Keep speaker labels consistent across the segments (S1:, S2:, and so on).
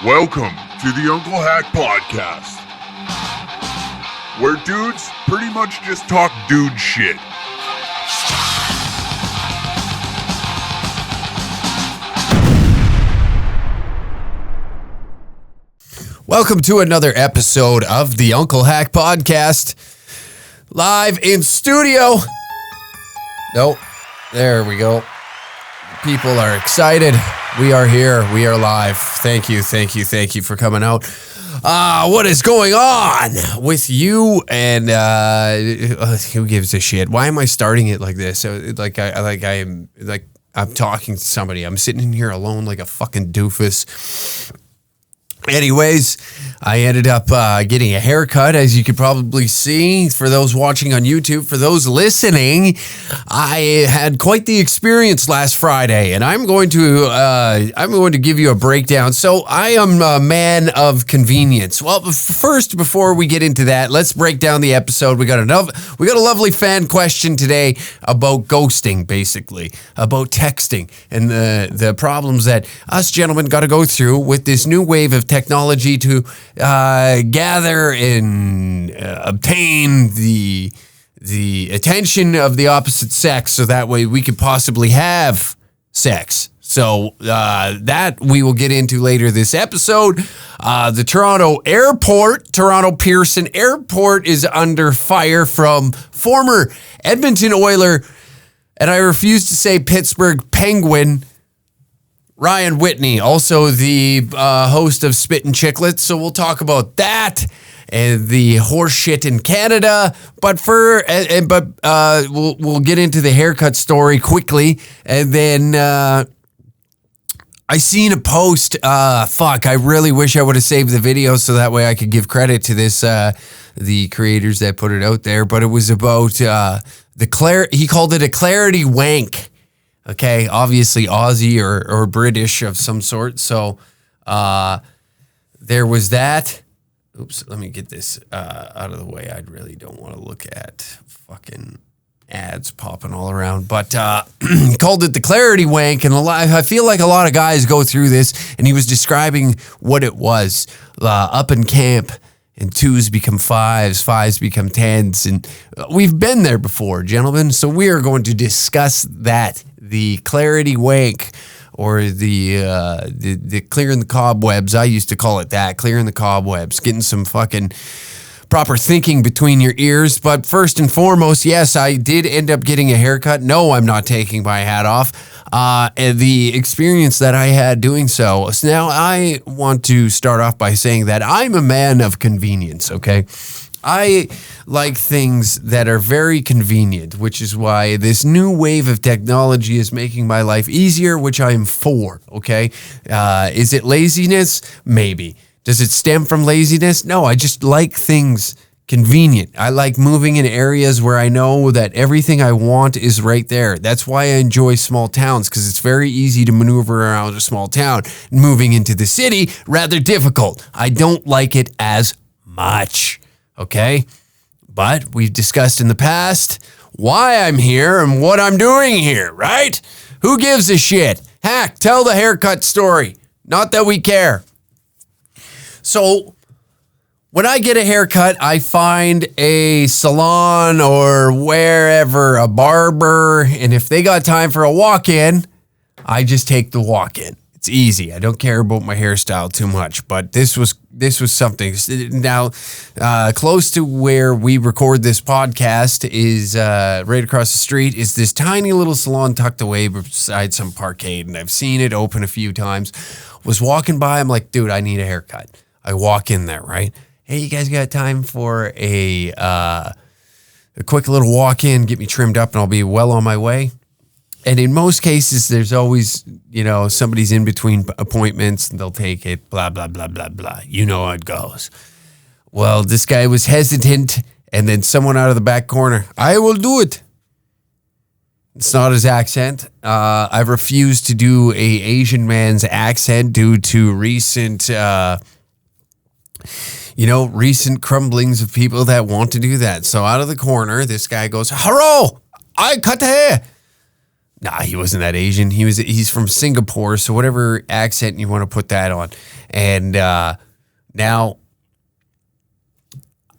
S1: Welcome to the Uncle Hack Podcast, where dudes pretty much just talk dude shit.
S2: Welcome to another episode of the Uncle Hack Podcast, live in studio. Nope, there we go. People are excited. We are here. We are live. Thank you for coming out. What is going on with you? And who gives a shit? Why am I starting it like this? I'm talking to somebody. I'm sitting in here alone like a fucking doofus. Anyways, I ended up getting a haircut, as you could probably see. For those watching on YouTube, for those listening, I had quite the experience last Friday, and I'm going to give you a breakdown. So I am a man of convenience. Well, first, before we get into that, let's break down the episode. We got a lovely fan question today about ghosting, basically, about texting and the problems that us gentlemen got to go through with this new wave of technology to gather and obtain the attention of the opposite sex, so that way we could possibly have sex. So that we will get into later this episode. The Toronto Pearson Airport is under fire from former Edmonton Oiler, and I refuse to say Pittsburgh Penguin, Ryan Whitney, also the host of Spit and Chicklets. So we'll talk about that and the horse shit in Canada. But we'll get into the haircut story quickly. And then I seen a post. I really wish I would have saved the video so that way I could give credit to the creators that put it out there. But it was about he called it a clarity wank. Okay, obviously Aussie or British of some sort. So there was that. Oops, let me get this out of the way. I really don't want to look at fucking ads popping all around. But he called it the clarity wank. And I feel like a lot of guys go through this. And he was describing what it was up in camp. And 2s become 5s, 5s become 10s. And we've been there before, gentlemen. So we are going to discuss that. The clarity wank, or the clearing the cobwebs. I used to call it that, clearing the cobwebs, getting some fucking proper thinking between your ears. But first and foremost, yes, I did end up getting a haircut. No, I'm not taking my hat off. And the experience that I had doing so. So now I want to start off by saying that I'm a man of convenience, okay? I like things that are very convenient, which is why this new wave of technology is making my life easier, which I am for, okay? Is it laziness? Maybe. Does it stem from laziness? No, I just like things convenient. I like moving in areas where I know that everything I want is right there. That's why I enjoy small towns, because it's very easy to maneuver around a small town. Moving into the city, rather difficult. I don't like it as much. Okay, but we've discussed in the past why I'm here and what I'm doing here, right? Who gives a shit? Hack, tell the haircut story. Not that we care. So when I get a haircut, I find a salon or wherever, a barber, and if they got time for a walk-in, I just take the walk-in. It's easy. I don't care about my hairstyle too much, but this was something. Now, close to where we record this podcast is right across the street is this tiny little salon tucked away beside some parkade, and I've seen it open a few times. Was walking by, I'm like, dude, I need a haircut. I walk in there, right? Hey, you guys got time for a quick little walk-in, get me trimmed up, and I'll be well on my way? And in most cases, there's always, somebody's in between appointments and they'll take it, blah, blah, blah, blah, blah. You know how it goes. Well, this guy was hesitant, and then someone out of the back corner, I will do it. It's not his accent. I refuse to do a Asian man's accent due to recent recent crumblings of people that want to do that. So out of the corner, this guy goes, hello, I cut the hair. Nah, he wasn't that Asian. He's from Singapore, so whatever accent you want to put that on. And now,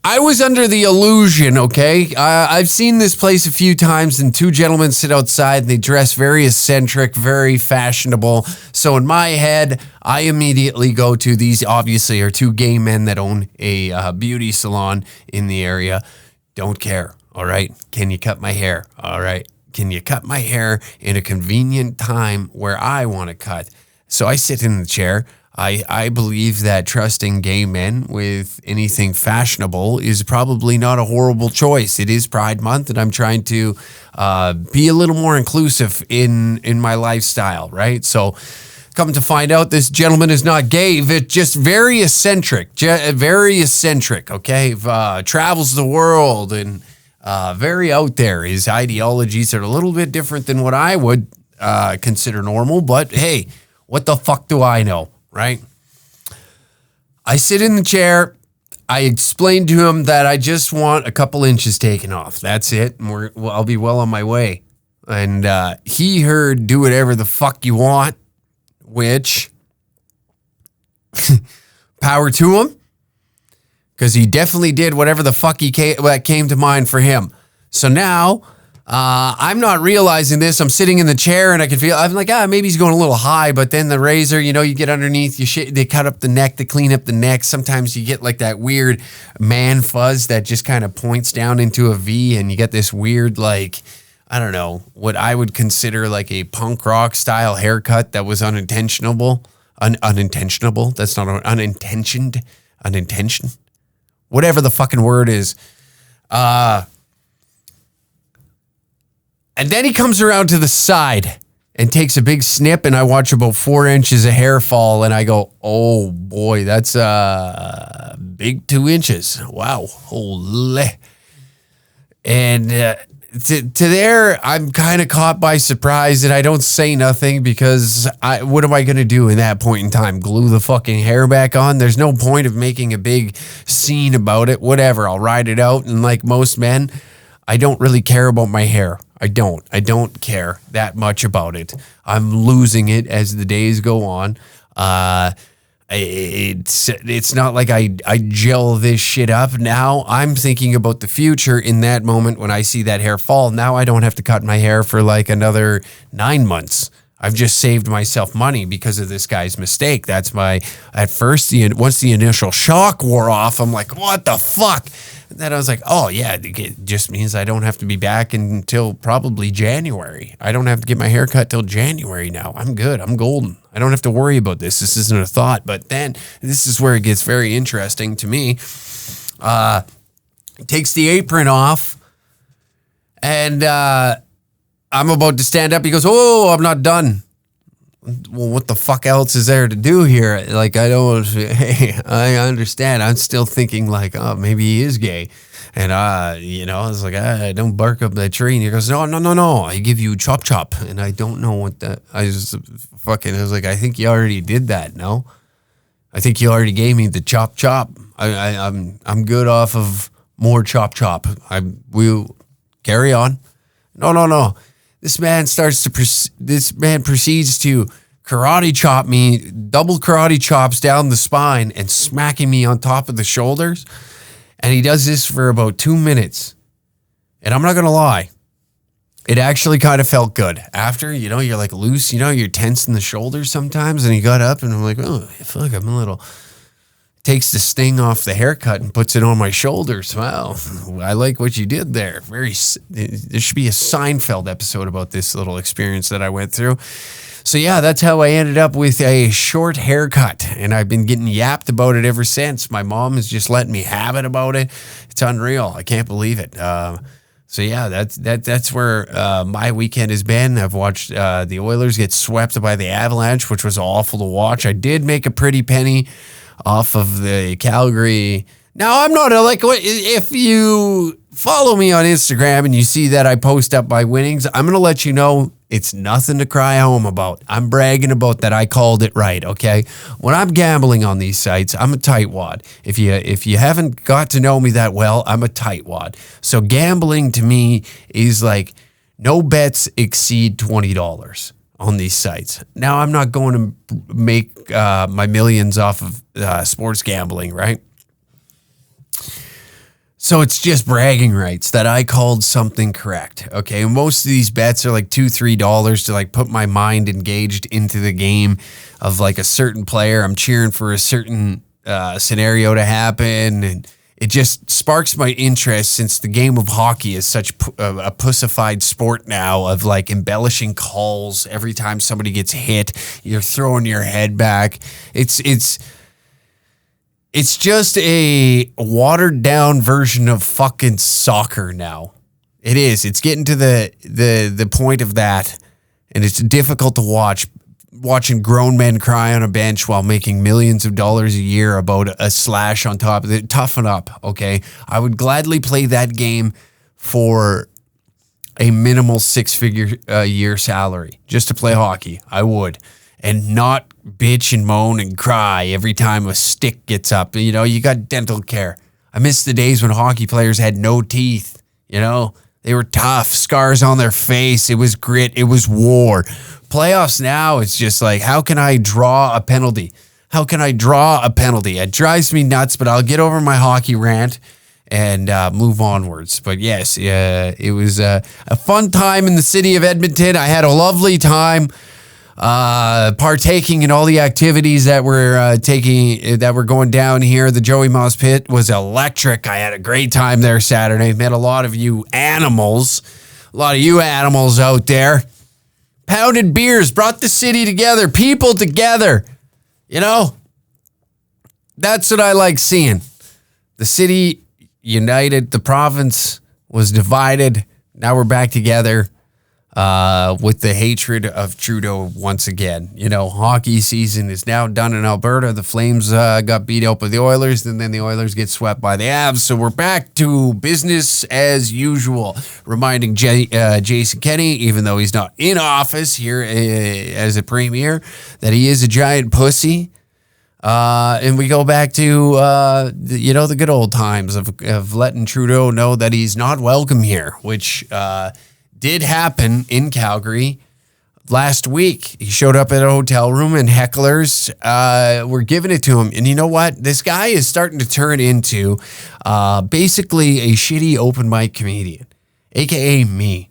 S2: I was under the illusion, okay? I've seen this place a few times, and two gentlemen sit outside, and they dress very eccentric, very fashionable. So in my head, I immediately go to these obviously are two gay men that own a beauty salon in the area. Don't care, all right? Can you cut my hair, all right? Can you cut my hair in a convenient time where I want to cut? So I sit in the chair. I believe that trusting gay men with anything fashionable is probably not a horrible choice. It is Pride Month, and I'm trying to be a little more inclusive in my lifestyle, right? So come to find out, this gentleman is not gay, but just very eccentric, okay? Travels the world and very out there. His ideologies are a little bit different than what I would consider normal, but hey, what the fuck do I know? Right? I sit in the chair. I explained to him that I just want a couple inches taken off. That's it. And I'll be well on my way. And he heard do whatever the fuck you want, which power to him, because he definitely did whatever the fuck came to mind for him. So now I'm not realizing this. I'm sitting in the chair and I can feel, I'm like, maybe he's going a little high, but then the razor, you get underneath, they cut up the neck, they clean up the neck. Sometimes you get like that weird man fuzz that just kind of points down into a V, and you get this weird, like, I don't know, what I would consider like a punk rock style haircut that was unintentional. Unintentional. That's not unintentioned. Whatever the fucking word is. And then he comes around to the side and takes a big snip, and I watch about 4 inches of hair fall, and I go, oh boy, that's big 2 inches. Wow, holy. And to there, I'm kind of caught by surprise, and I don't say nothing because what am I going to do in that point in time? Glue the fucking hair back on? There's no point of making a big scene about it. Whatever, I'll ride it out, and like most men, I don't really care about my hair. I don't care that much about it. I'm losing it as the days go on. It's not like I gel this shit up. Now I'm thinking about the future in that moment when I see that hair fall. Now I don't have to cut my hair for like another 9 months. I've just saved myself money because of this guy's mistake. That's at first, once the initial shock wore off, I'm like, what the fuck? And then I was like, oh yeah, it just means I don't have to be back until probably January. I don't have to get my hair cut till January now. I'm good. I'm golden. I don't have to worry about this. This isn't a thought. But then this is where it gets very interesting to me. Takes the apron off, and I'm about to stand up. He goes, oh, I'm not done. Well, what the fuck else is there to do here? Like, I understand. I'm still thinking like, oh, maybe he is gay. And, I was like, don't bark up that tree. And he goes, no. I give you chop. And I don't know what that, I was like, I think you already did that. No, I think you already gave me the chop. I'm good off of more chop. We'll carry on. No. This man proceeds to karate chop me, double karate chops down the spine and smacking me on top of the shoulders. And he does this for about 2 minutes. And I'm not going to lie. It actually kind of felt good. After, you're like loose, you're tense in the shoulders sometimes. And he got up and I'm like, oh, fuck, I'm a little... Takes the sting off the haircut and puts it on my shoulders. Wow, I like what you did there. There should be a Seinfeld episode about this little experience that I went through. So yeah, that's how I ended up with a short haircut, and I've been getting yapped about it ever since. My mom is just letting me have it about it. It's unreal. I can't believe it. So yeah, that's where my weekend has been. I've watched the Oilers get swept by the Avalanche, which was awful to watch. I did make a pretty penny off of the Calgary. Now, I'm not if you follow me on Instagram and you see that I post up my winnings, I'm going to let you know it's nothing to cry home about. I'm bragging about that I called it right, okay? When I'm gambling on these sites, I'm a tightwad. If you haven't got to know me that well, I'm a tightwad. So gambling to me is like No bets exceed $20 on these sites. Now, I'm not going to make my millions off of sports gambling, right? So it's just bragging rights that I called something correct. Okay. And most of these bets are like $2, $3 to like put my mind engaged into the game of like a certain player. I'm cheering for a certain scenario to happen. And it just sparks my interest since the game of hockey is such a pussified sport now of like embellishing calls. Every time somebody gets hit, you're throwing your head back. It's just a watered down version of fucking soccer now. It is. It's getting to the point of that, and it's difficult to watch. Watching grown men cry on a bench while making millions of dollars a year about a slash on top of it. Toughen up, okay? I would gladly play that game for a minimal six-figure a year salary just to play hockey. I would. And not bitch and moan and cry every time a stick gets up. You know, you got dental care. I miss the days when hockey players had no teeth, you know? They were tough, scars on their face. It was grit. It was war. Playoffs now, it's just like, how can I draw a penalty? How can I draw a penalty? It drives me nuts, but I'll get over my hockey rant and move onwards. But yes, it was a fun time in the city of Edmonton. I had a lovely time partaking in all the activities that were going down here. The Joey Moss Pit was electric. I had a great time there Saturday. Met a lot of you animals out there. Pounded beers, brought the city together, people together. You know, that's what I like seeing. The city united, the province was divided. Now we're back together. With the hatred of Trudeau once again. You know, hockey season is now done in Alberta. The Flames got beat up by the Oilers, and then the Oilers get swept by the Avs. So we're back to business as usual. Reminding Jason Kenney, even though he's not in office here as a premier, that he is a giant pussy. And we go back to, the good old times of letting Trudeau know that he's not welcome here, which did happen in Calgary last week. He showed up at a hotel room and hecklers were giving it to him. And you know what? This guy is starting to turn into basically a shitty open mic comedian, a.k.a. me.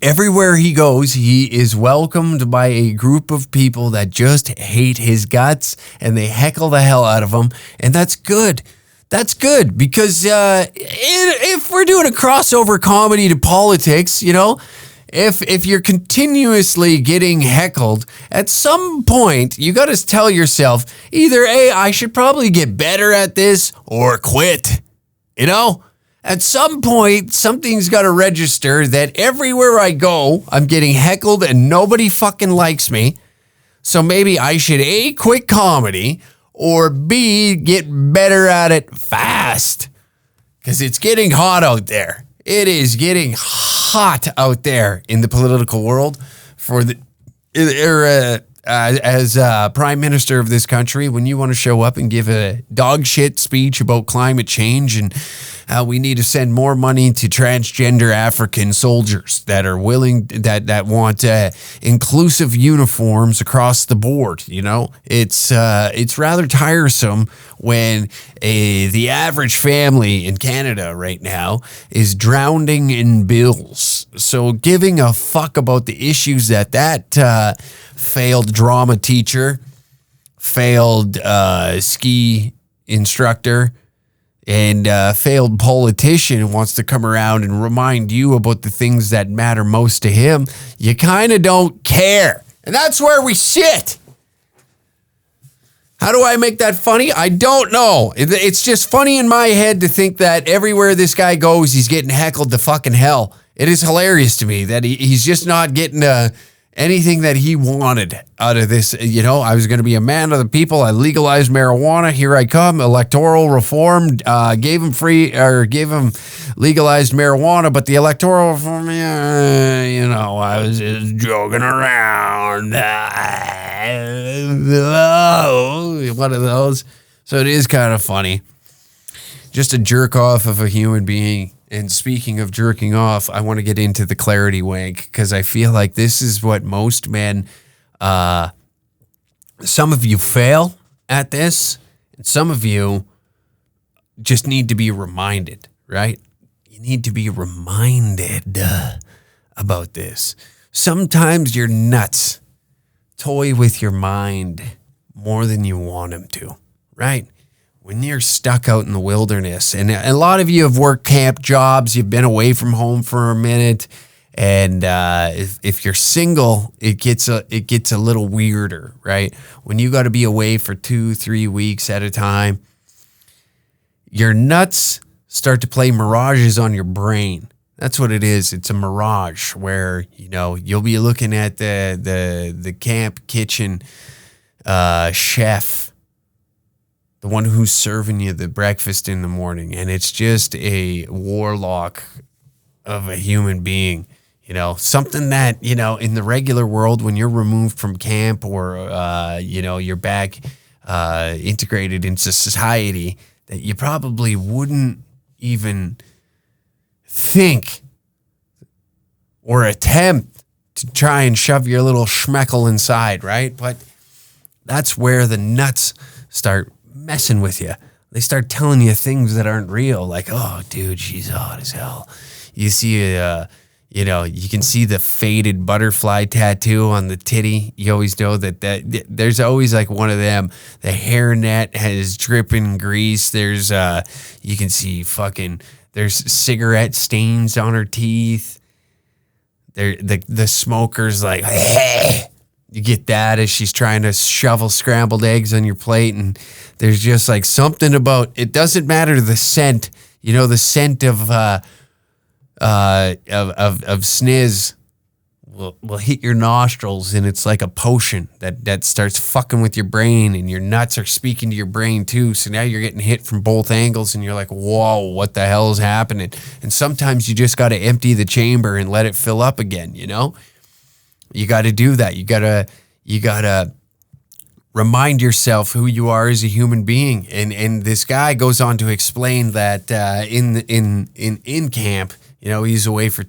S2: Everywhere he goes, he is welcomed by a group of people that just hate his guts and they heckle the hell out of him. And that's good. That's good because if we're doing a crossover comedy to politics, you know, if you're continuously getting heckled, at some point you got to tell yourself either A, I should probably get better at this or quit. You know, at some point something's got to register that everywhere I go, I'm getting heckled and nobody fucking likes me. So maybe I should A, quit comedy, or B, get better at it fast. Because it's getting hot out there. It is getting hot out there in the political world as prime minister of this country. When you want to show up and give a dog shit speech about climate change and how we need to send more money to transgender African soldiers that are willing, that want inclusive uniforms across the board. You know, it's rather tiresome when the average family in Canada right now is drowning in bills. So giving a fuck about the issues that failed drama teacher, failed ski instructor, and failed politician wants to come around and remind you about the things that matter most to him, you kind of don't care. And that's where we sit. How do I make that funny? I don't know. It's just funny in my head to think that everywhere this guy goes, he's getting heckled to fucking hell. It is hilarious to me that he's just not getting anything that he wanted out of this. You know, I was going to be a man of the people. I legalized marijuana. Here I come. Electoral reform, gave him legalized marijuana, but the electoral reform, I was just joking around. One of those. So it is kind of funny. Just a jerk off of a human being And speaking of jerking off, I want to get into the clarity wank because I feel like this is what most men, some of you fail at this, and some of you just need to be reminded, right? You need to be reminded about this. Sometimes your nuts toy with your mind more than you want them to, right? When you're stuck out in the wilderness, and a lot of you have worked camp jobs, you've been away from home for a minute, and if you're single, it gets a little weirder, right? When you got to be away for 2-3 weeks at a time, your nuts start to play mirages on your brain. That's what it is. It's a mirage where, you'll be looking at the camp kitchen chef, the one who's serving you the breakfast in the morning, and it's just a warlock of a human being, something that, in the regular world when you're removed from camp or, you're back integrated into society, that you probably wouldn't even think or attempt to try and shove your little schmeckle inside, right? But that's where the nuts start messing with you. They start telling you things that aren't real, like, oh, dude, she's hot as hell. You see, you can see the faded butterfly tattoo on the titty. You always know that there's always like one of them. The hairnet has dripping grease. There's, you can see there's cigarette stains on her teeth. The smoker's like, hey. You get that as she's trying to shovel scrambled eggs on your plate, and there's just like something about it. Doesn't matter the scent, the scent of sniz will hit your nostrils, and it's like a potion that starts fucking with your brain, and your nuts are speaking to your brain too. So now you're getting hit from both angles, and you're like, whoa, what the hell is happening? And sometimes you just got to empty the chamber and let it fill up again. You got to do that. You got to remind yourself who you are as a human being. And this guy goes on to explain that in camp, he's away for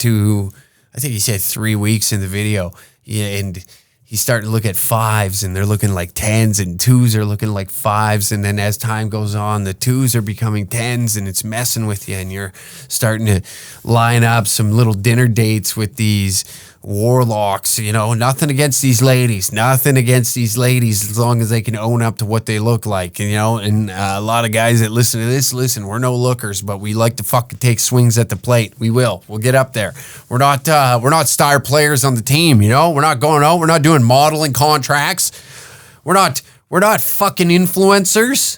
S2: I think he said 3 weeks in the video. Yeah, and he's starting to look at 5s, and they're looking like 10s, and 2s are looking like 5s. And then as time goes on, the 2s are becoming 10s, and it's messing with you. And you're starting to line up some little dinner dates with these warlocks. Nothing against these ladies, as long as they can own up to what they look like. And a lot of guys that listen to this, we're no lookers, but we like to fucking take swings at the plate. We'll get up there. We're not star players on the team. We're not going out, we're not doing modeling contracts, we're not fucking influencers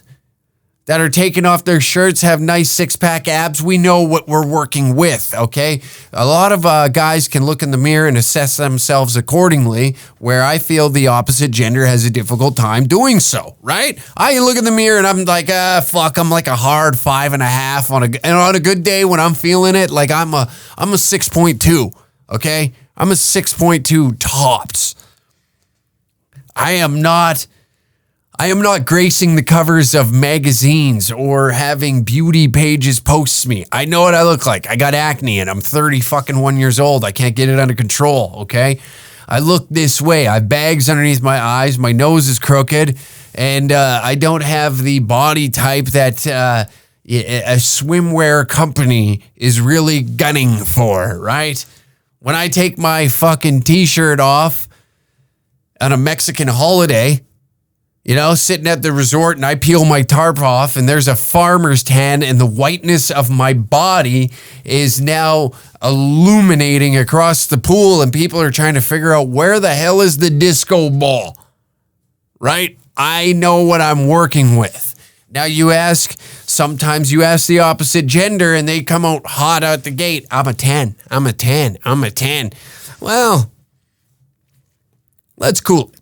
S2: that are taking off their shirts, have nice six-pack abs. We know what we're working with, okay? A lot of guys can look in the mirror and assess themselves accordingly, where I feel the opposite gender has a difficult time doing so, right? I look in the mirror and I'm like, I'm like a hard 5.5 and on a good day when I'm feeling it, like I'm a 6.2, okay? I'm a 6.2 tops. I am not gracing the covers of magazines or having beauty pages post me. I know what I look like. I got acne and I'm 31 years old. I can't get it under control, okay? I look this way. I have bags underneath my eyes. My nose is crooked. And I don't have the body type that a swimwear company is really gunning for, right? When I take my fucking t-shirt off on a Mexican holiday, sitting at the resort, and I peel my tarp off and there's a farmer's tan, and the whiteness of my body is now illuminating across the pool, and people are trying to figure out where the hell is the disco ball, right? I know what I'm working with. Now sometimes you ask the opposite gender and they come out hot out the gate. I'm a 10. Well, let's cool it,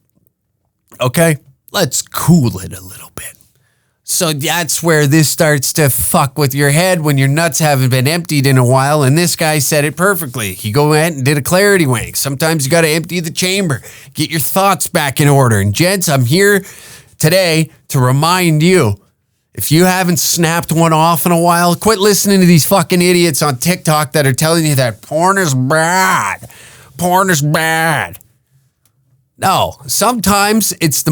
S2: okay? Let's cool it a little bit. So that's where this starts to fuck with your head when your nuts haven't been emptied in a while. And this guy said it perfectly. He go ahead and did a clarity wank. Sometimes you got to empty the chamber. Get your thoughts back in order. And gents, I'm here today to remind you If you haven't snapped one off in a while, quit listening to these fucking idiots on TikTok that are telling you that porn is bad. Porn is bad. No, sometimes it's the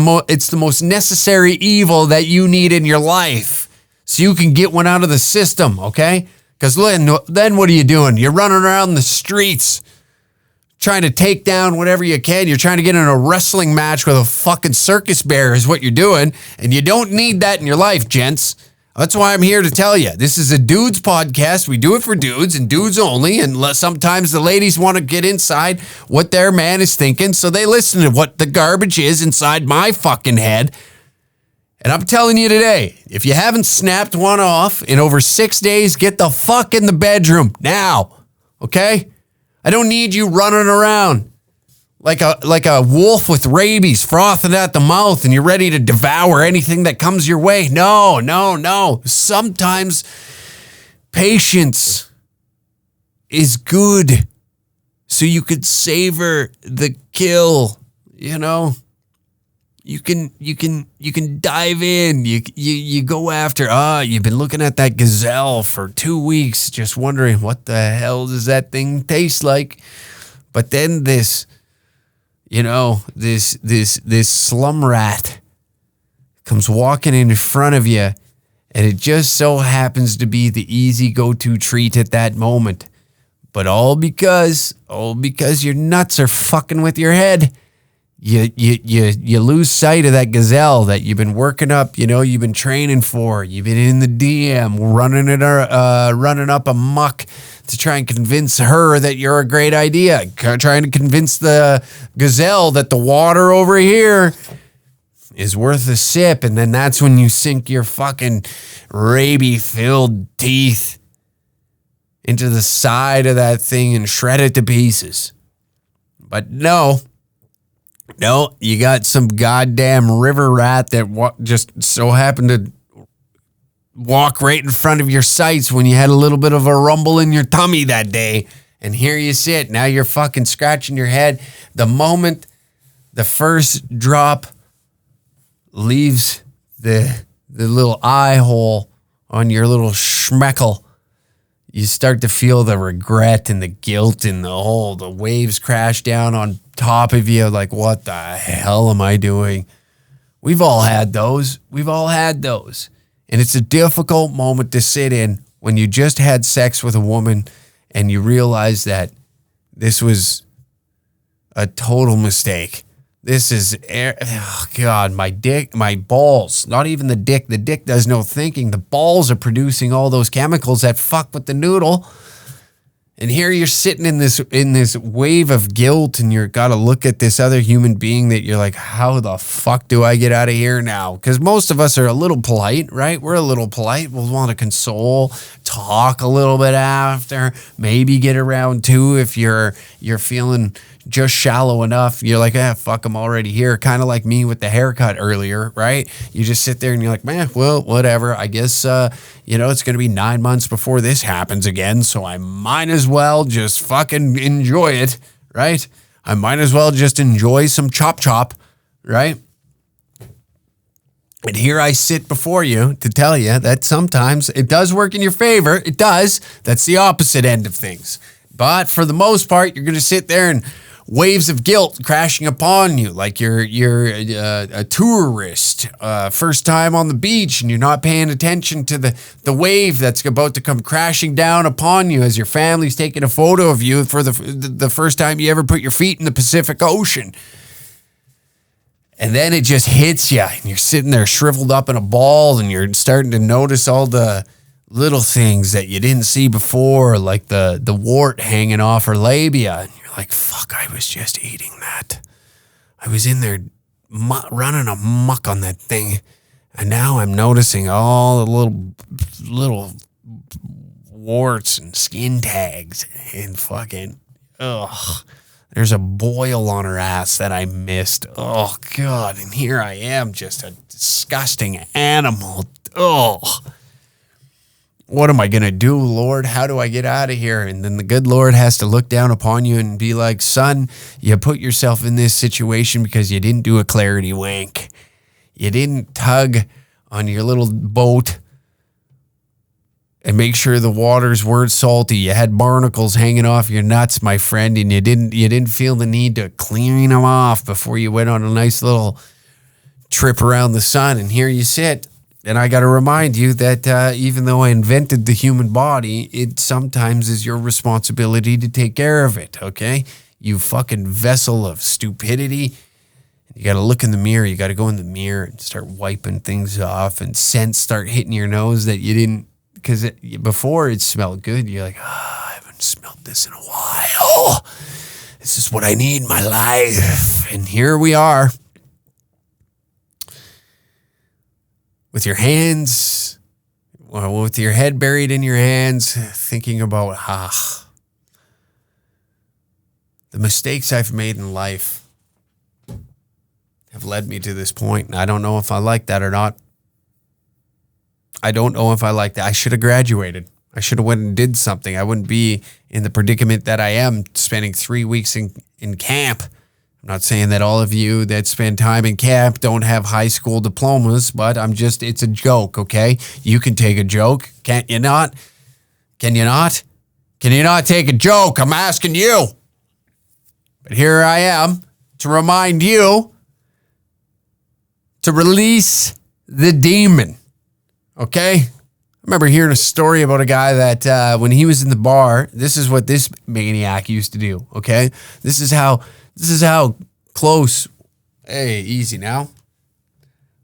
S2: most necessary evil that you need in your life so you can get one out of the system, okay? Because then what are you doing? You're running around the streets trying to take down whatever you can. You're trying to get in a wrestling match with a fucking circus bear is what you're doing. And you don't need that in your life, gents. That's why I'm here to tell you. This is a dudes podcast. We do it for dudes and dudes only. And sometimes the ladies want to get inside what their man is thinking. So they listen to what the garbage is inside my fucking head. And I'm telling you today, if you haven't snapped one off in over 6 days, get the fuck in the bedroom now. Okay? I don't need you running around like a wolf with rabies, frothing at the mouth, and you're ready to devour anything that comes your way. No. Sometimes patience is good, so you could savor the kill. You know, you can dive in. You go after. You've been looking at that gazelle for 2 weeks, just wondering what the hell does that thing taste like. But then this slum rat comes walking in front of you, and it just so happens to be the easy go-to treat at that moment. But all because your nuts are fucking with your head. You lose sight of that gazelle that you've been working up, you've been training for. You've been in the DM, running up a muck to try and convince her that you're a great idea. Trying to convince the gazelle that the water over here is worth a sip. And then that's when you sink your fucking rabies-filled teeth into the side of that thing and shred it to pieces. But no, you got some goddamn river rat that just so happened to walk right in front of your sights when you had a little bit of a rumble in your tummy that day. And here you sit. Now you're fucking scratching your head. The moment the first drop leaves the little eye hole on your little schmeckle, you start to feel the regret and the guilt and the waves crash down on top of you. Like, what the hell am I doing? We've all had those. And it's a difficult moment to sit in when you just had sex with a woman and you realize that this was a total mistake. This is, oh God, my dick, my balls, not even the dick. The dick does no thinking. The balls are producing all those chemicals that fuck with the noodle. And here you're sitting in this wave of guilt, and you're got to look at this other human being that you're like, how the fuck do I get out of here now? Because most of us are a little polite, right? We're a little polite. We'll want to console, talk a little bit after, maybe get around to if you're feeling just shallow enough. You're like, fuck, I'm already here. Kind of like me with the haircut earlier, right? You just sit there and you're like, man, well, whatever. I guess, it's going to be 9 months before this happens again. So I might as well just fucking enjoy it, right? I might as well just enjoy some chop, right? And here I sit before you to tell you that sometimes it does work in your favor. It does. That's the opposite end of things. But for the most part, you're going to sit there and waves of guilt crashing upon you, like you're a tourist, first time on the beach, and you're not paying attention to the wave that's about to come crashing down upon you as your family's taking a photo of you for the first time you ever put your feet in the Pacific Ocean. And then it just hits you, and you're sitting there shriveled up in a ball, and you're starting to notice all the little things that you didn't see before, like the wart hanging off her labia. And you're like, fuck, I was just eating that. I was in there running amok on that thing. And now I'm noticing all the little warts and skin tags and fucking, there's a boil on her ass that I missed. Oh, God. And here I am, just a disgusting animal. What am I going to do, Lord? How do I get out of here? And then the good Lord has to look down upon you and be like, son, you put yourself in this situation because you didn't do a clarity wank. You didn't tug on your little boat and make sure the waters weren't salty. You had barnacles hanging off your nuts, my friend, and you didn't feel the need to clean them off before you went on a nice little trip around the sun. And here you sit. And I got to remind you that even though I invented the human body, it sometimes is your responsibility to take care of it, okay? You fucking vessel of stupidity. You got to look in the mirror. You got to go in the mirror and start wiping things off, and scents start hitting your nose that you didn't, because before it smelled good. You're like, I haven't smelled this in a while. This is what I need in my life. And here we are. With your hands, well, with your head buried in your hands, thinking about the mistakes I've made in life have led me to this point. And I don't know if I like that or not. I don't know if I like that. I should have graduated. I should have went and did something. I wouldn't be in the predicament that I am, spending 3 weeks in camp. I'm not saying that all of you that spend time in camp don't have high school diplomas, but it's a joke, okay? You can take a joke. Can't you not? Can you not? Can you not take a joke? I'm asking you. But here I am to remind you to release the demon, okay? I remember hearing a story about a guy that when he was in the bar, this is what this maniac used to do, okay? This is how close, hey, easy now.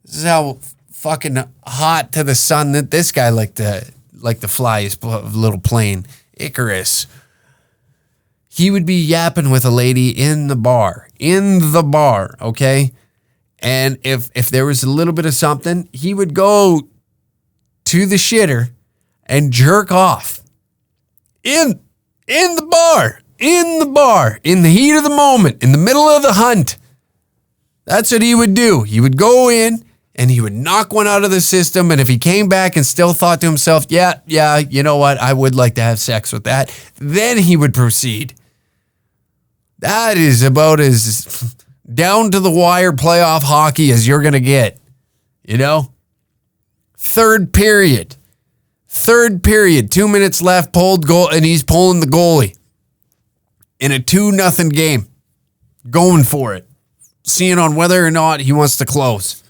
S2: This is how fucking hot to the sun that this guy liked to fly his little plane, Icarus. He would be yapping with a lady in the bar, okay? And if there was a little bit of something, he would go to the shitter and jerk off in the bar. In the heat of the moment, in the middle of the hunt. That's what he would do. He would go in and he would knock one out of the system. And if he came back and still thought to himself, yeah, you know what? I would like to have sex with that. Then he would proceed. That is about as down to the wire playoff hockey as you're going to get. You know? Third period. 2 minutes left, pulled goal, and he's pulling the goalie. In a 2-0 game, going for it, seeing on whether or not he wants to close.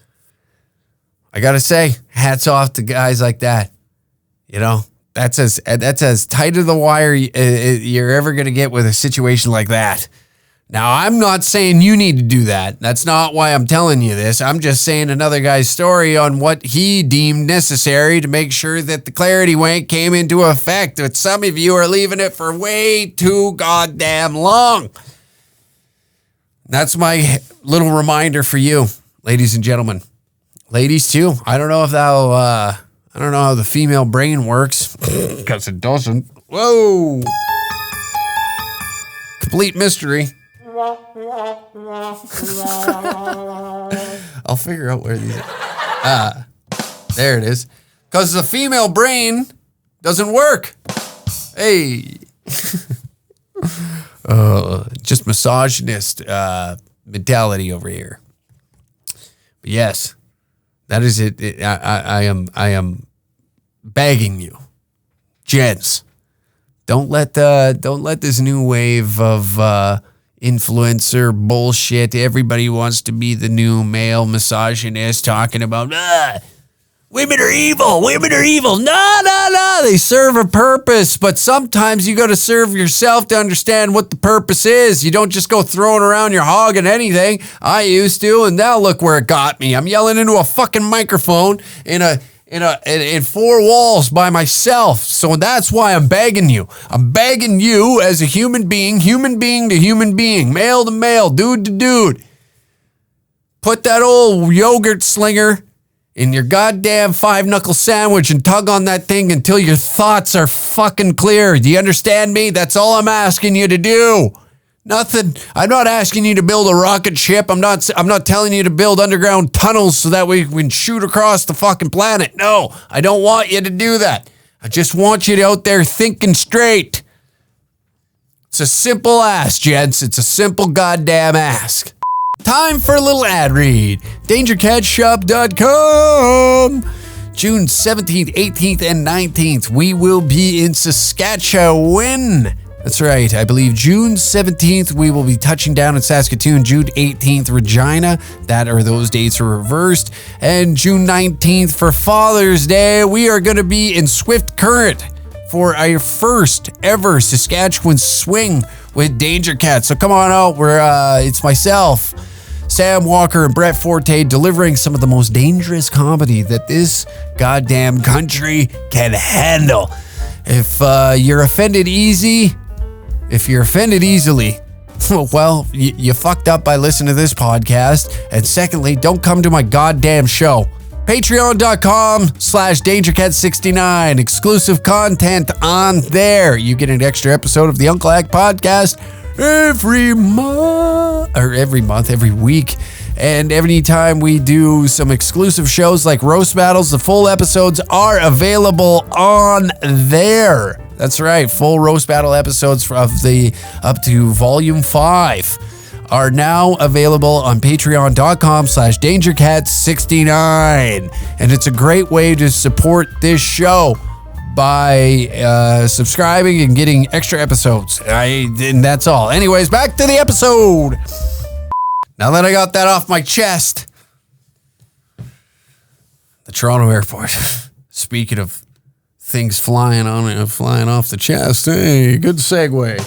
S2: I gotta say, hats off to guys like that. You know, that's as tight to the wire you're ever gonna get with a situation like that. Now, I'm not saying you need to do that. That's not why I'm telling you this. I'm just saying another guy's story on what he deemed necessary to make sure that the clarity wank came into effect. But some of you are leaving it for way too goddamn long. That's my little reminder for you, ladies and gentlemen. Ladies, too. I don't know how the female brain works, because it doesn't. Whoa. Complete mystery. I'll figure out where these are. There it is. Because the female brain doesn't work. Hey. Just misogynist mentality over here. But yes, that is it. I am begging you, gents, don't let this new wave of influencer bullshit. Everybody wants to be the new male misogynist talking about women are evil. No. They serve a purpose, but sometimes you got to serve yourself to understand what the purpose is. You don't just go throwing around your hog and anything. I used to, and now look where it got me. I'm yelling into a fucking microphone in four walls by myself. So that's why I'm begging you. I'm begging you as a human being to human being, male to male, dude to dude. Put that old yogurt slinger in your goddamn 5-knuckle sandwich and tug on that thing until your thoughts are fucking clear. Do you understand me? That's all I'm asking you to do. Nothing. I'm not asking you to build a rocket ship. I'm not telling you to build underground tunnels so that we can shoot across the fucking planet. No, I don't want you to do that. I just want you out there thinking straight. It's a simple ask, gents. It's a simple goddamn ask. Time for a little ad read. DangerCatShop.com. June 17th, 18th, and 19th, we will be in Saskatchewan. That's right. I believe June 17th, we will be touching down in Saskatoon. June 18th, Regina. Those dates are reversed. And June 19th, for Father's Day, we are going to be in Swift Current for our first ever Saskatchewan swing with Danger Cat. So come on out. It's myself, Sam Walker, and Brett Forte delivering some of the most dangerous comedy that this goddamn country can handle. If you're offended easily, well, you fucked up by listening to this podcast. And secondly, don't come to my goddamn show. Patreon.com/DangerCat69. Exclusive content on there. You get an extra episode of the Uncle Hack podcast every week. And anytime we do some exclusive shows like roast battles, the full episodes are available on there. That's right. Full roast battle episodes of the up to volume 5 are now available on patreon.com/DangerCat69. And it's a great way to support this show by subscribing and getting extra episodes. And that's all. Anyways, back to the episode. Now that I got that off my chest, the Toronto airport. Speaking of things flying off the chest. Hey, good segue.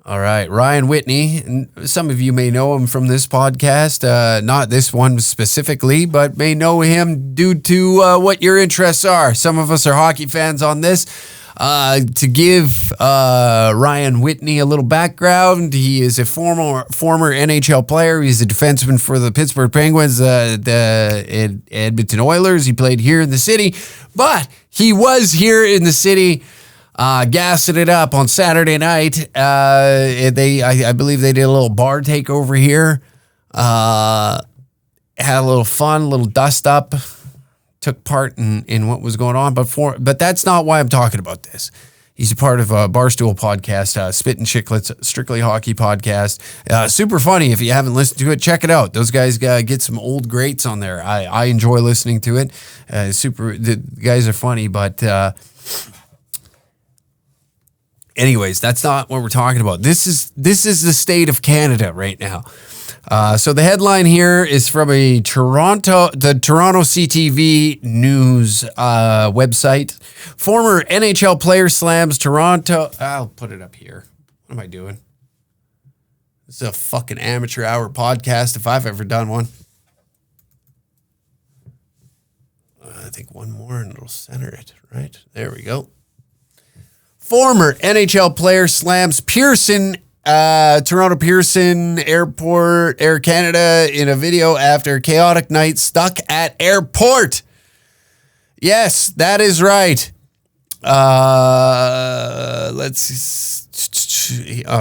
S2: All right, Ryan Whitney. And some of you may know him from this podcast, not this one specifically, but may know him due to what your interests are. Some of us are hockey fans on this. To give Ryan Whitney a little background, he is a former NHL player. He's a defenseman for the Pittsburgh Penguins, the Edmonton Oilers. He played here in the city, but he was here in the city gassing it up on Saturday night. I believe they did a little bar takeover here. Had a little fun, a little dust up. Took part in what was going on, but that's not why I'm talking about this. He's a part of a Barstool podcast, Spit and Chicklets, strictly hockey podcast. Super funny. If you haven't listened to it, check it out. Those guys get some old greats on there. I enjoy listening to it. The guys are funny, but anyways, that's not what we're talking about. This is the state of Canada right now. So the headline here is from the Toronto CTV News website. Former NHL player slams Toronto. I'll put it up here. What am I doing? This is a fucking amateur hour podcast if I've ever done one. I think one more and it'll center it, right? There we go. Former NHL player slams Pearson Toronto Pearson Airport, Air Canada, in a video after chaotic night stuck at airport. Yes, that is right.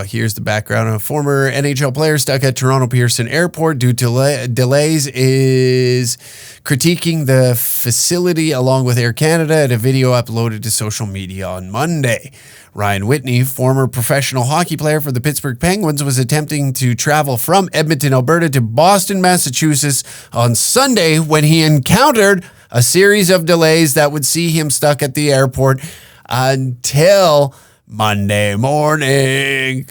S2: Here's the background. A former NHL player stuck at Toronto Pearson Airport due to delays is critiquing the facility along with Air Canada in a video uploaded to social media on Monday. Ryan Whitney, former professional hockey player for the Pittsburgh Penguins, was attempting to travel from Edmonton, Alberta to Boston, Massachusetts on Sunday when he encountered a series of delays that would see him stuck at the airport until Monday morning.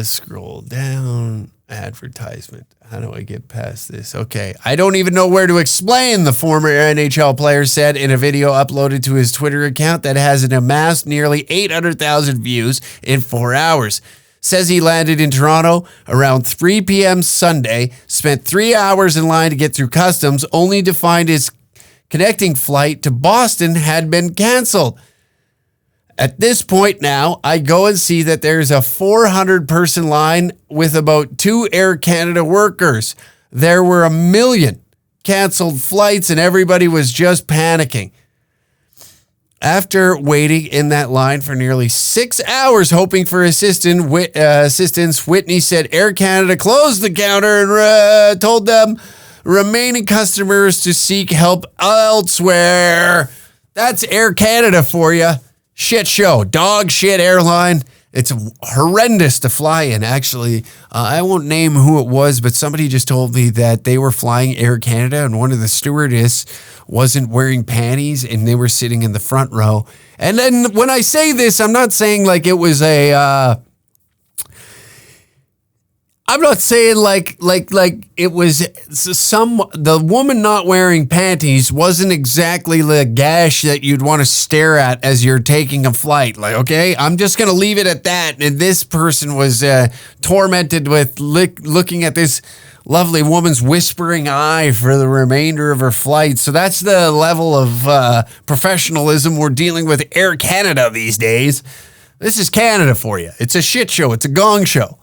S2: Scroll down. Advertisement. How do I get past this? Okay. I don't even know where to explain, the former NHL player said in a video uploaded to his Twitter account that has amassed nearly 800,000 views in 4 hours. Says he landed in Toronto around 3 p.m. Sunday, spent 3 hours in line to get through customs, only to find his connecting flight to Boston had been canceled. At this point now, I go and see that there's a 400-person line with about 2 Air Canada workers. There were 1 million canceled flights and everybody was just panicking. After waiting in that line for nearly 6 hours hoping for assistance, Whitney said Air Canada closed the counter and told them remaining customers to seek help elsewhere. That's Air Canada for you. Shit show, dog shit airline. It's horrendous to fly in, actually. I won't name who it was, but somebody just told me that they were flying Air Canada and one of the stewardess wasn't wearing panties and they were sitting in the front row. And then when I say this, I'm not saying like it was I'm not saying like it was the woman not wearing panties wasn't exactly the gash that you'd want to stare at as you're taking a flight. Like, okay, I'm just going to leave it at that. And this person was tormented with looking at this lovely woman's whispering eye for the remainder of her flight. So that's the level of professionalism we're dealing with Air Canada these days. This is Canada for you. It's a shit show. It's a gong show.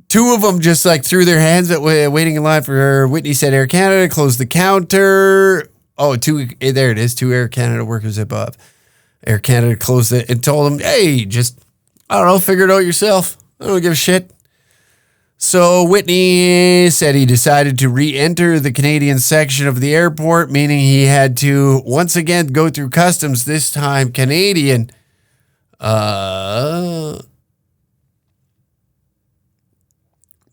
S2: Two of them just like threw their hands at waiting in line for her. Whitney said Air Canada closed the counter. Oh, there it is. 2 Air Canada workers above. Air Canada closed it and told them, hey, just, I don't know, figure it out yourself. I don't give a shit. So Whitney said he decided to re-enter the Canadian section of the airport, meaning he had to once again go through customs, this time Canadian.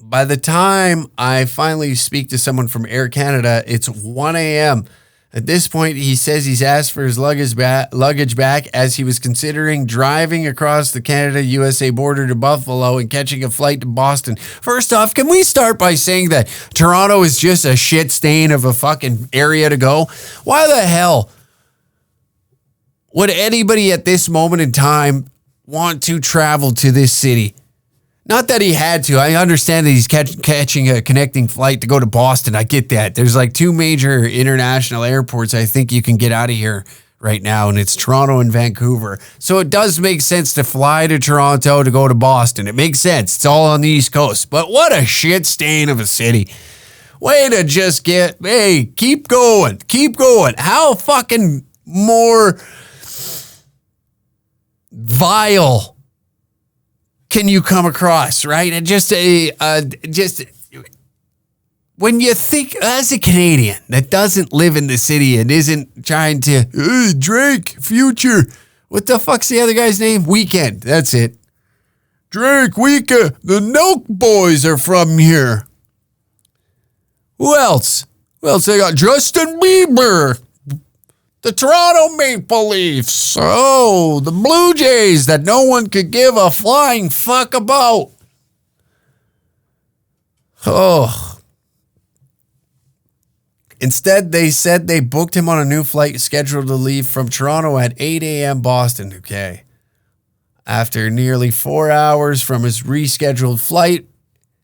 S2: By the time I finally speak to someone from Air Canada, it's 1 a.m. At this point, he says he's asked for his luggage back as he was considering driving across the Canada-USA border to Buffalo and catching a flight to Boston. First off, can we start by saying that Toronto is just a shit stain of a fucking area to go? Why the hell would anybody at this moment in time want to travel to this city? Not that he had to. I understand that he's catching a connecting flight to go to Boston. I get that. There's like 2 major international airports I think you can get out of here right now, and it's Toronto and Vancouver. So it does make sense to fly to Toronto to go to Boston. It makes sense. It's all on the East Coast. But what a shit stain of a city. Way to just keep going. Keep going. How fucking more vile can you come across, right? And just when you think as a Canadian that doesn't live in the city and isn't trying to Drake Future, what the fuck's the other guy's name? Weekend. That's it. Drake Weekend. The Nelk Boys are from here. Who else? Who else? They got Justin Bieber. The Toronto Maple Leafs. Oh, the Blue Jays that no one could give a flying fuck about. Oh. Instead, they said they booked him on a new flight scheduled to leave from Toronto at 8 a.m. Boston. Okay. After nearly 4 hours from his rescheduled flight,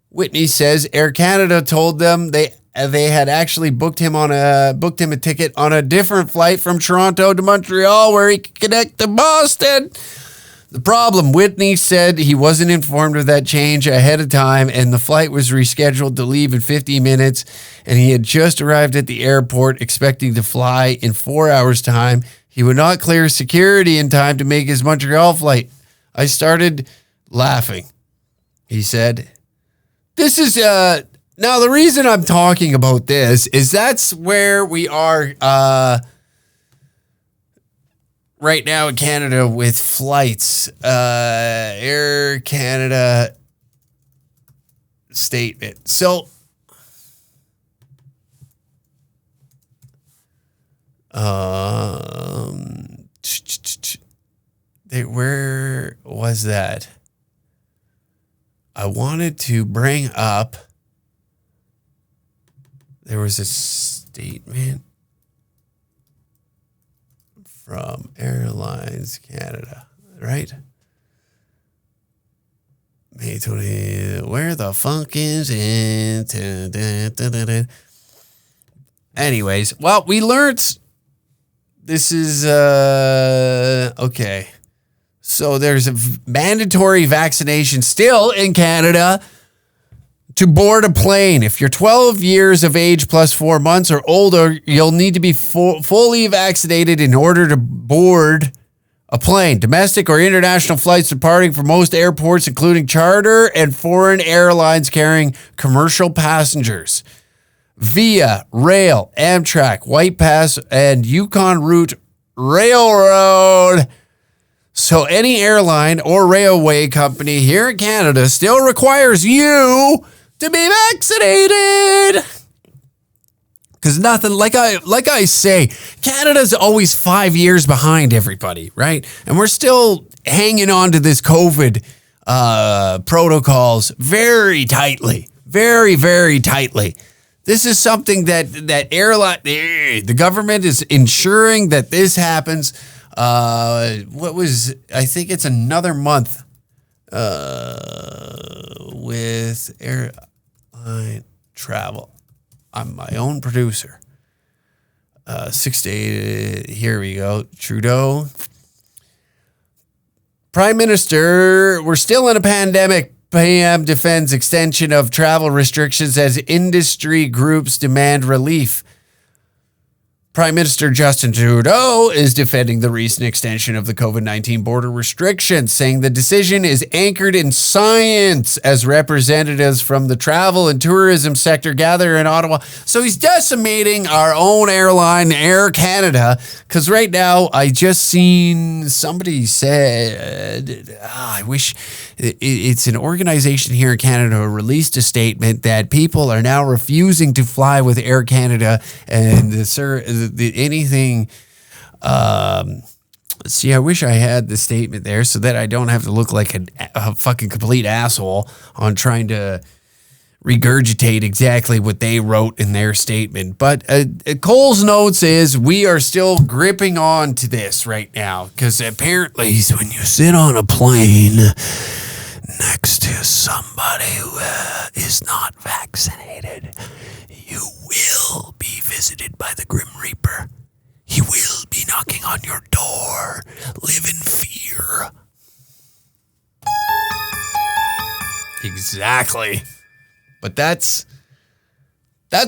S2: Whitney says Air Canada told them they had actually booked him a ticket on a different flight from Toronto to Montreal where he could connect to Boston. The problem, Whitney said he wasn't informed of that change ahead of time and the flight was rescheduled to leave in 50 minutes and he had just arrived at the airport expecting to fly in 4 hours' time. He would not clear security in time to make his Montreal flight. I started laughing, he said. This is, now the reason I'm talking about this is that's where we are right now in Canada with flights. Air Canada statement. So, where was that? I wanted to bring up, there was a statement from Airlines Canada, right? May 20, where the fuck is it? Anyways, well, we learned this is, okay. So there's a mandatory vaccination still in Canada to board a plane. If you're 12 years of age plus 4 months or older, you'll need to be fully vaccinated in order to board a plane. Domestic or international flights departing from most airports, including charter and foreign airlines carrying commercial passengers. Via Rail, Amtrak, White Pass, and Yukon Route Railroad. So any airline or railway company here in Canada still requires you to be vaccinated. Because nothing, like I say, Canada's always 5 years behind everybody, right? And we're still hanging on to this COVID protocols very tightly, very, very tightly. This is something that the government is ensuring that this happens. I think it's another month with airline travel. I'm my own producer. 6 to 8, here we go. Trudeau. Prime Minister, we're still in a pandemic. PM defends extension of travel restrictions as industry groups demand relief. Prime Minister Justin Trudeau is defending the recent extension of the COVID-19 border restrictions, saying the decision is anchored in science as representatives from the travel and tourism sector gather in Ottawa. So he's decimating our own airline, Air Canada, because right now I just seen somebody said, I wish it's an organization here in Canada who released a statement that people are now refusing to fly with Air Canada and anything. See, I wish I had the statement there so that I don't have to look like a fucking complete asshole on trying to regurgitate exactly what they wrote in their statement. But Cole's notes is we are still gripping on to this right now because apparently when you sit on a plane next to somebody who is not vaccinated, you will be visited by the Grim Reaper. He will be knocking on your door. Live in fear. Exactly. But that's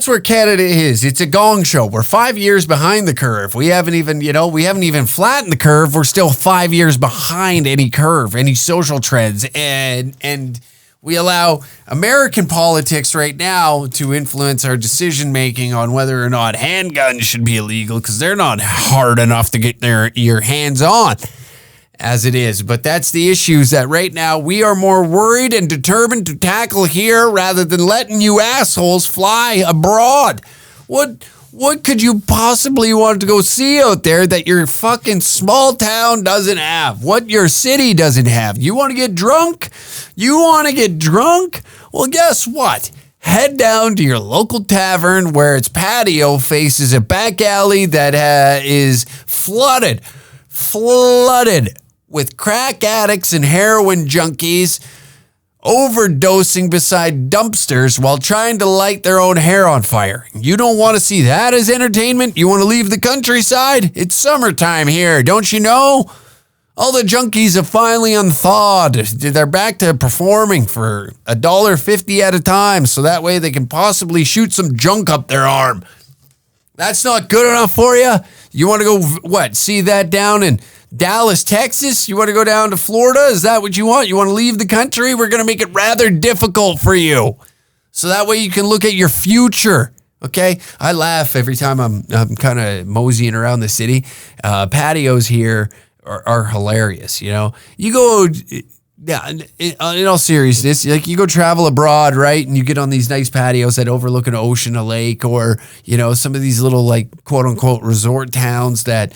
S2: where Canada is. It's a gong show. We're 5 years behind the curve. We haven't even flattened the curve. We're still 5 years behind any curve, any social trends. And we allow American politics right now to influence our decision-making on whether or not handguns should be illegal because they're not hard enough to get your hands on as it is. But that's the issues that right now we are more worried and determined to tackle here rather than letting you assholes fly abroad. What could you possibly want to go see out there that your fucking small town doesn't have? What your city doesn't have? You want to get drunk? Well, guess what? Head down to your local tavern where its patio faces a back alley that is flooded with crack addicts and heroin junkies overdosing beside dumpsters while trying to light their own hair on fire. You don't want to see that as entertainment? You want to leave the countryside? It's summertime here, don't you know? All the junkies have finally unthawed. They're back to performing for $1.50 at a time, so that way they can possibly shoot some junk up their arm. That's not good enough for you? You want to go, see that down in Dallas, Texas? You want to go down to Florida? Is that what you want? You want to leave the country? We're going to make it rather difficult for you. So that way you can look at your future. Okay? I laugh every time I'm kind of moseying around the city. Patios here are hilarious, you know? You go, in all seriousness, like you go travel abroad, right? And you get on these nice patios that overlook an ocean, a lake, or, you know, some of these little like quote unquote resort towns that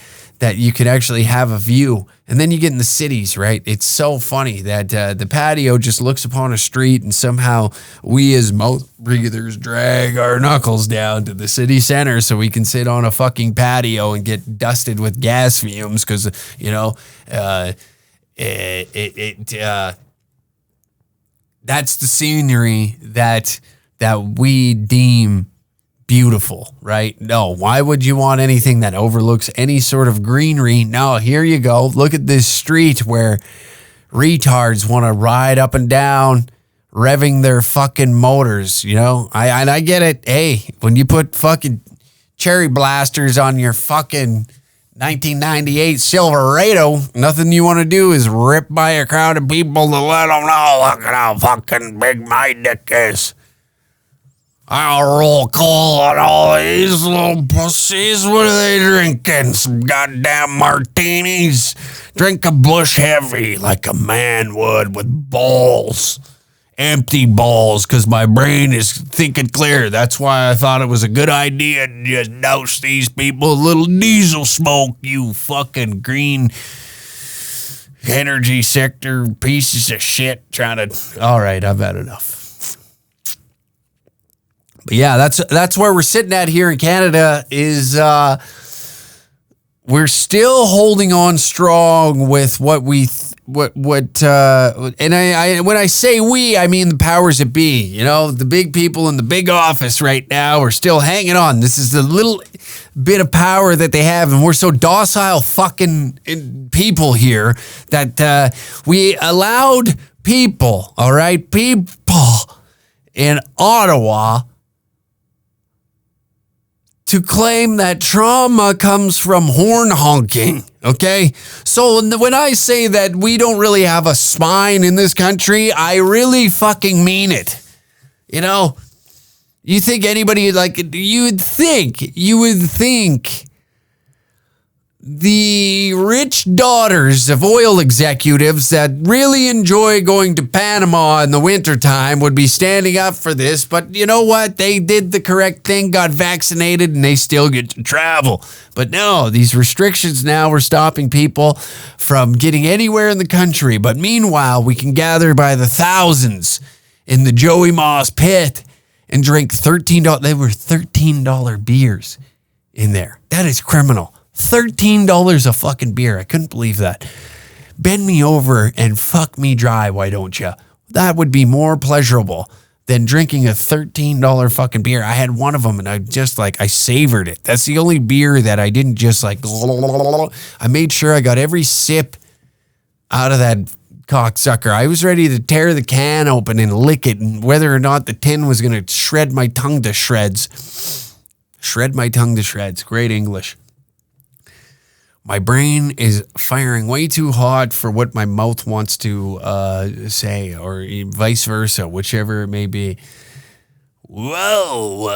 S2: you could actually have a view. And then you get in the cities, right? It's so funny that the patio just looks upon a street and somehow we as mouth breathers drag our knuckles down to the city center so we can sit on a fucking patio and get dusted with gas fumes because, you know, that's the scenery that we deem beautiful, right? No, why would you want anything that overlooks any sort of greenery? No, here you go. Look at this street where retards want to ride up and down, revving their fucking motors, you know? I get it. Hey, when you put fucking cherry blasters on your fucking 1998 Silverado, nothing you want to do is rip by a crowd of people to let them know, look at how fucking big my dick is. I'll roll call on all these little pussies. What are they drinking? Some goddamn martinis? Drink a bush heavy like a man would with balls. Empty balls, because my brain is thinking clear. That's why I thought it was a good idea to just douse these people a little diesel smoke, you fucking green energy sector pieces of shit trying to... All right, I've had enough. But yeah, that's where we're sitting at here in Canada is we're still holding on strong with what we and I when I say we, I mean the powers that be. You know, the big people in the big office right now are still hanging on. This is the little bit of power that they have, and we're so docile fucking people here that we allowed people, all right, people in Ottawa to claim that trauma comes from horn honking, okay? So when I say that we don't really have a spine in this country, I really fucking mean it. You know, you think anybody, like, you would think the rich daughters of oil executives that really enjoy going to Panama in the wintertime would be standing up for this. But you know what? They did the correct thing, got vaccinated, and they still get to travel. But no, these restrictions now are stopping people from getting anywhere in the country. But meanwhile, we can gather by the thousands in the Joey Moss pit and drink $13. They were $13 beers in there. That is criminal. $13 a fucking beer. I couldn't believe that. Bend me over and fuck me dry, why don't you? That would be more pleasurable than drinking a $13 fucking beer. I had one of them and I savored it. That's the only beer that I didn't just like. I made sure I got every sip out of that cocksucker. I was ready to tear the can open and lick it, and whether or not the tin was going to shred my tongue to shreds. Shred my tongue to shreds. Great English. My brain is firing way too hot for what my mouth wants to say, or vice versa, whichever it may be. Whoa.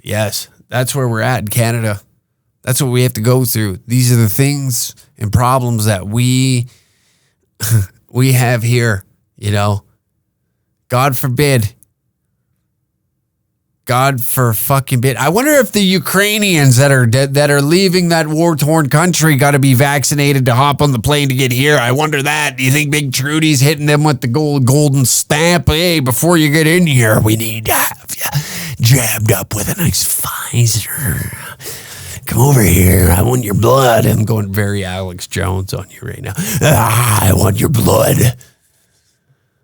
S2: Yes, that's where we're at in Canada. That's what we have to go through. These are the things and problems that we have here, you know. God forbid. God for fucking bit. I wonder if the Ukrainians that are leaving that war-torn country got to be vaccinated to hop on the plane to get here. I wonder that. Do you think Big Trudy's hitting them with the golden stamp? Hey, before you get in here, we need to have you jabbed up with a nice Pfizer. Come over here. I want your blood. I'm going very Alex Jones on you right now. I want your blood.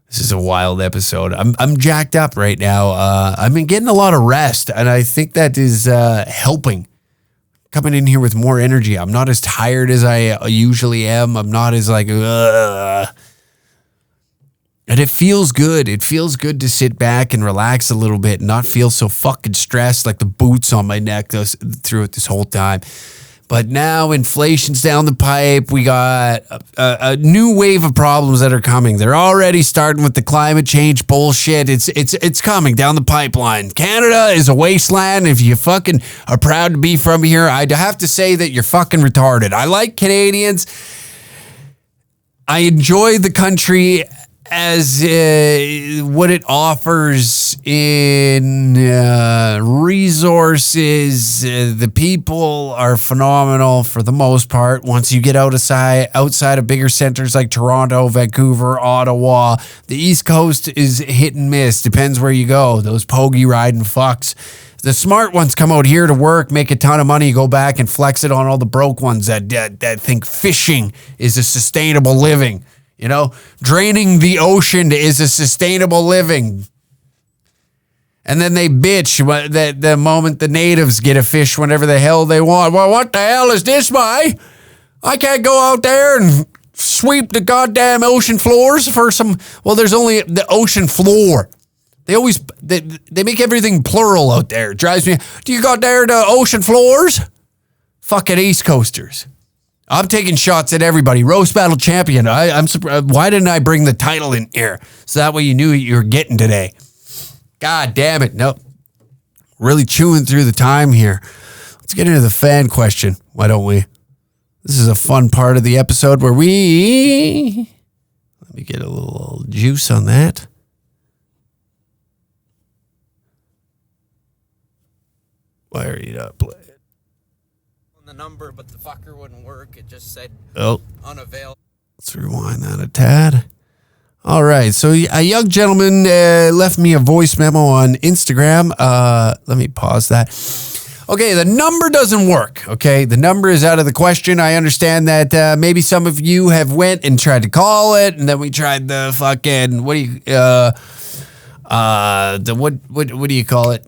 S2: This is a wild episode. I'm jacked up right now. I've been getting a lot of rest, and I think that is helping. Coming in here with more energy. I'm not as tired as I usually am. I'm not as like, ugh. And it feels good. It feels good to sit back and relax a little bit and not feel so fucking stressed like the boots on my neck through it this whole time. But now inflation's down the pipe. We got a new wave of problems that are coming. They're already starting with the climate change bullshit. It's coming down the pipeline. Canada is a wasteland. If you fucking are proud to be from here, I'd have to say that you're fucking retarded. I like Canadians. I enjoy the country as what it offers in resources. The people are phenomenal for the most part. Once you get outside of bigger centers like Toronto, Vancouver, Ottawa, the East Coast is hit and miss. Depends where you go. Those pogie riding fucks. The smart ones come out here to work, make a ton of money, go back and flex it on all the broke ones that think fishing is a sustainable living. You know, draining the ocean is a sustainable living. And then they bitch that the moment the natives get a fish whenever the hell they want. Well, what the hell is this, I can't go out there and sweep the goddamn ocean floors for some... Well, there's only the ocean floor. They make everything plural out there. It drives me... Do you go out there to ocean floors? Fucking East Coasters. I'm taking shots at everybody. Roast Battle Champion. I'm surprised. Why didn't I bring the title in here? So that way you knew what you were getting today. God damn it. Nope. Really chewing through the time here. Let's get into the fan question. Why don't we? This is a fun part of the episode where let me get a little juice on that. Wire it up. Play it.
S3: On the number, but the fucker wouldn't work. It just said unavailable. Let's
S2: rewind that a tad. All right. So a young gentleman left me a voice memo on Instagram. Let me pause that. Okay, the number doesn't work, okay? The number is out of the question. I understand that maybe some of you have went and tried to call it, and then we tried the fucking, what do you call it?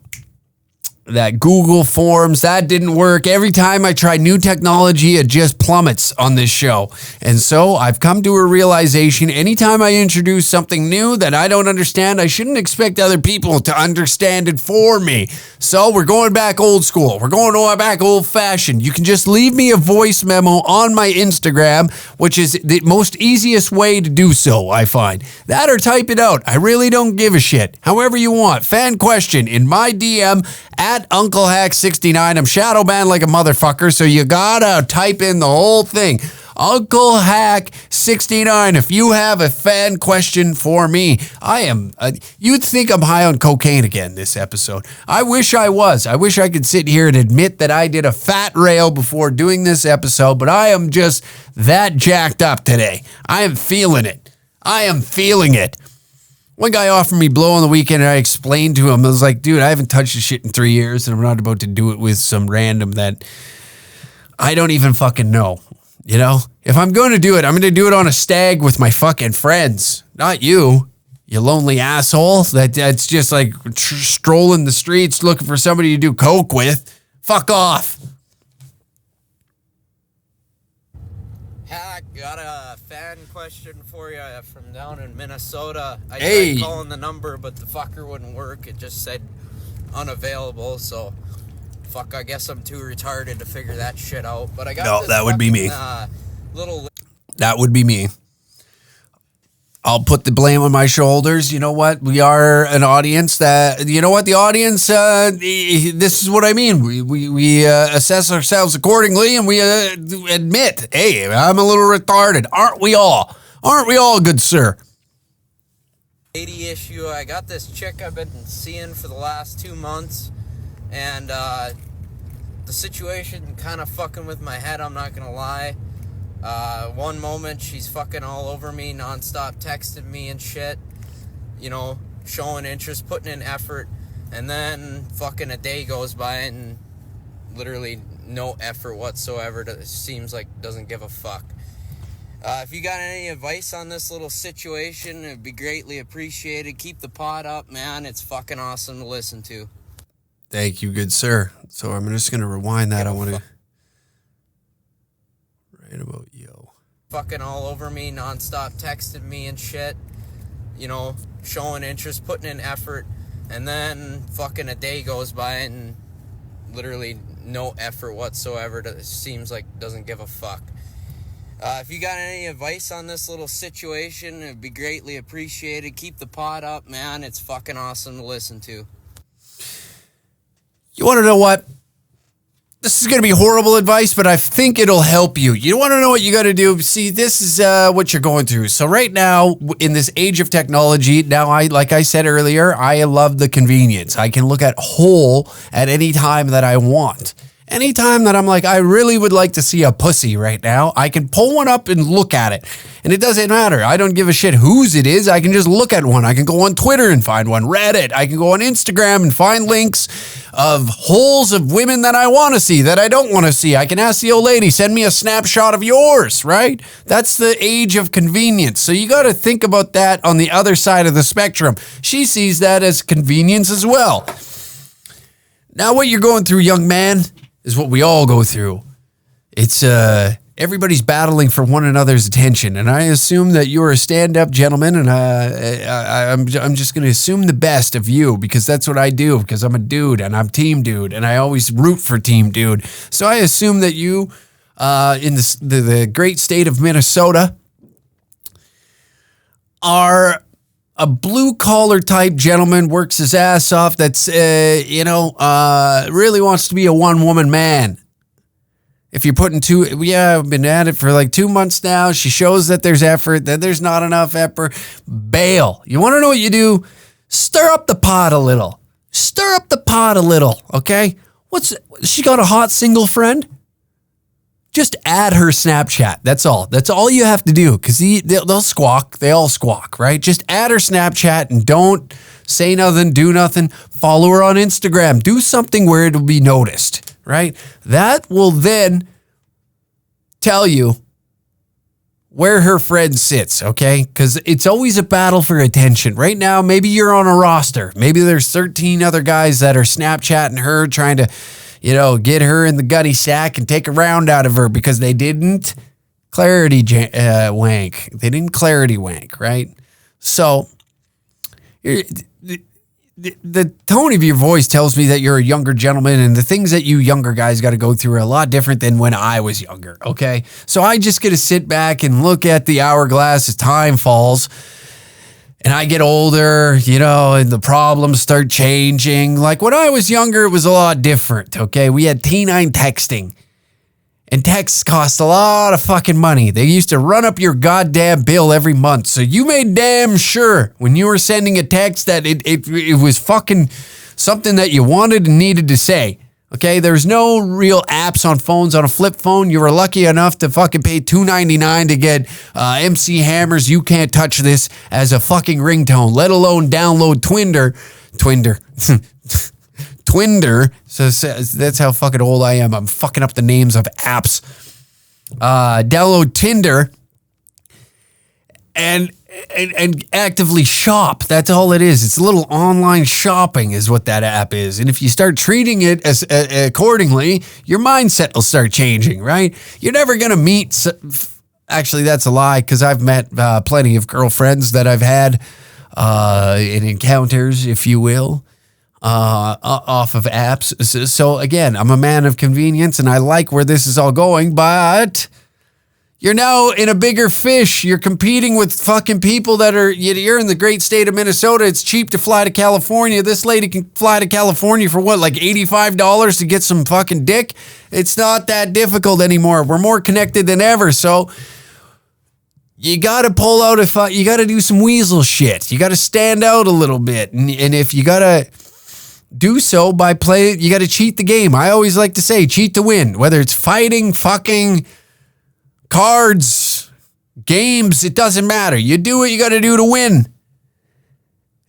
S2: That Google Forms, that didn't work. Every time I try new technology, it just plummets on this show. And so I've come to a realization, anytime I introduce something new that I don't understand, I shouldn't expect other people to understand it for me. So we're going back old school. We're going back old fashioned. You can just leave me a voice memo on my Instagram, which is the most easiest way to do so, I find. That or type it out. I really don't give a shit. However you want. Fan question in my DM at Uncle Hack 69. I'm shadow banned like a motherfucker, so you gotta type in the whole thing. Uncle Hack 69. If you have a fan question for me, I am. You'd think I'm high on cocaine again this episode. I wish I was. I wish I could sit here and admit that I did a fat rail before doing this episode, but I am just that jacked up today. I am feeling it. I am feeling it. One guy offered me blow on the weekend, and I explained to him, I was like, dude, I haven't touched this shit in 3 years, and I'm not about to do it with some random that I don't even fucking know. You know? If I'm going to do it, I'm going to do it on a stag with my fucking friends. Not you, you lonely asshole that's just like strolling the streets looking for somebody to do coke with. Fuck off.
S3: Hack, got a fan question for you from down in Minnesota. I
S2: tried
S3: calling the number, but the fucker wouldn't work. It just said unavailable, so fuck, I guess I'm too retarded to figure that shit out. But I got this
S2: that would be me. That would be me. I'll put the blame on my shoulders. You know what? We are an audience that, you know what? The audience, this is what I mean. We assess ourselves accordingly, and we admit, hey, I'm a little retarded. Aren't we all? Aren't we all, good sir?
S3: Lady issue. I got this chick I've been seeing for the last 2 months, and the situation kind of fucking with my head, I'm not going to lie. One moment she's fucking all over me, nonstop texting me and shit, you know, showing interest, putting in effort, and then fucking a day goes by and literally no effort whatsoever. It seems like doesn't give a fuck. If you got any advice on this little situation, it'd be greatly appreciated. Keep the pod up, man. It's fucking awesome to listen to.
S2: Thank you, good sir. So I'm just going to rewind that. I want to... Right about yo.
S3: Fucking all over me, nonstop texting me and shit, you know, showing interest, putting in effort, and then fucking a day goes by and literally no effort whatsoever. It seems like doesn't give a fuck. If you got any advice on this little situation, it'd be greatly appreciated. Keep the pod up, man. It's fucking awesome to listen to.
S2: You want to know what? This is going to be horrible advice, but I think it'll help you. You want to know what you got to do? See, this is what you're going through. So right now, in this age of technology, now like I said earlier, I love the convenience. I can look at whole at any time that I want. Anytime that I'm like, I really would like to see a pussy right now, I can pull one up and look at it. And it doesn't matter. I don't give a shit whose it is. I can just look at one. I can go on Twitter and find one. Reddit. I can go on Instagram and find links of holes of women that I want to see, that I don't want to see. I can ask the old lady, send me a snapshot of yours, right? That's the age of convenience. So you got to think about that on the other side of the spectrum. She sees that as convenience as well. Now what you're going through, young man, is what we all go through. It's everybody's battling for one another's attention, and I assume that you're a stand-up gentleman, and I'm just going to assume the best of you, because that's what I do, because I'm a dude, and I'm team dude, and I always root for team dude. So I assume that you, in the great state of Minnesota, are a blue collar type gentleman, works his ass off, that's, really wants to be a one woman man. If you're putting I've been at it for like 2 months now. She shows that there's effort, that there's not enough effort. Bail. You want to know what you do? Stir up the pot a little. Okay? She got a hot single friend? Just add her Snapchat. That's all. That's all you have to do, because they'll squawk. They all squawk, right? Just add her Snapchat and don't say nothing, do nothing. Follow her on Instagram. Do something where it'll be noticed, right? That will then tell you where her friend sits, okay? Because it's always a battle for attention. Right now, maybe you're on a roster. Maybe there's 13 other guys that are Snapchatting her, trying to, get her in the gutty sack and take a round out of her because they didn't clarity wank. They didn't clarity wank, right? So the tone of your voice tells me that you're a younger gentleman, and the things that you younger guys got to go through are a lot different than when I was younger, okay? So I just got to sit back and look at the hourglass as time falls, and I get older, and the problems start changing. Like when I was younger, it was a lot different, okay? We had T9 texting, and texts cost a lot of fucking money. They used to run up your goddamn bill every month. So you made damn sure when you were sending a text that it was fucking something that you wanted and needed to say. Okay, there's no real apps on phones. On a flip phone, you were lucky enough to fucking pay $2.99 to get MC Hammer's "You Can't Touch This" as a fucking ringtone, let alone download Twinder. So that's how fucking old I am. I'm fucking up the names of apps. Download Tinder and actively shop. That's all it is. It's a little online shopping is what that app is. And if you start treating it as accordingly, your mindset will start changing, right? You're never going to meet... Actually, that's a lie, because I've met plenty of girlfriends that I've had in encounters, if you will, off of apps. So again, I'm a man of convenience, and I like where this is all going, but... You're now in a bigger fish. You're competing with fucking people that are, you're in the great state of Minnesota. It's cheap to fly to California. This lady can fly to California for what, like $85 to get some fucking dick? It's not that difficult anymore. We're more connected than ever. So you got to pull out you got to do some weasel shit. You got to stand out a little bit. And if you got to do so you got to cheat the game. I always like to say cheat to win, whether it's fighting, fucking, cards, games, it doesn't matter. You do what you got to do to win.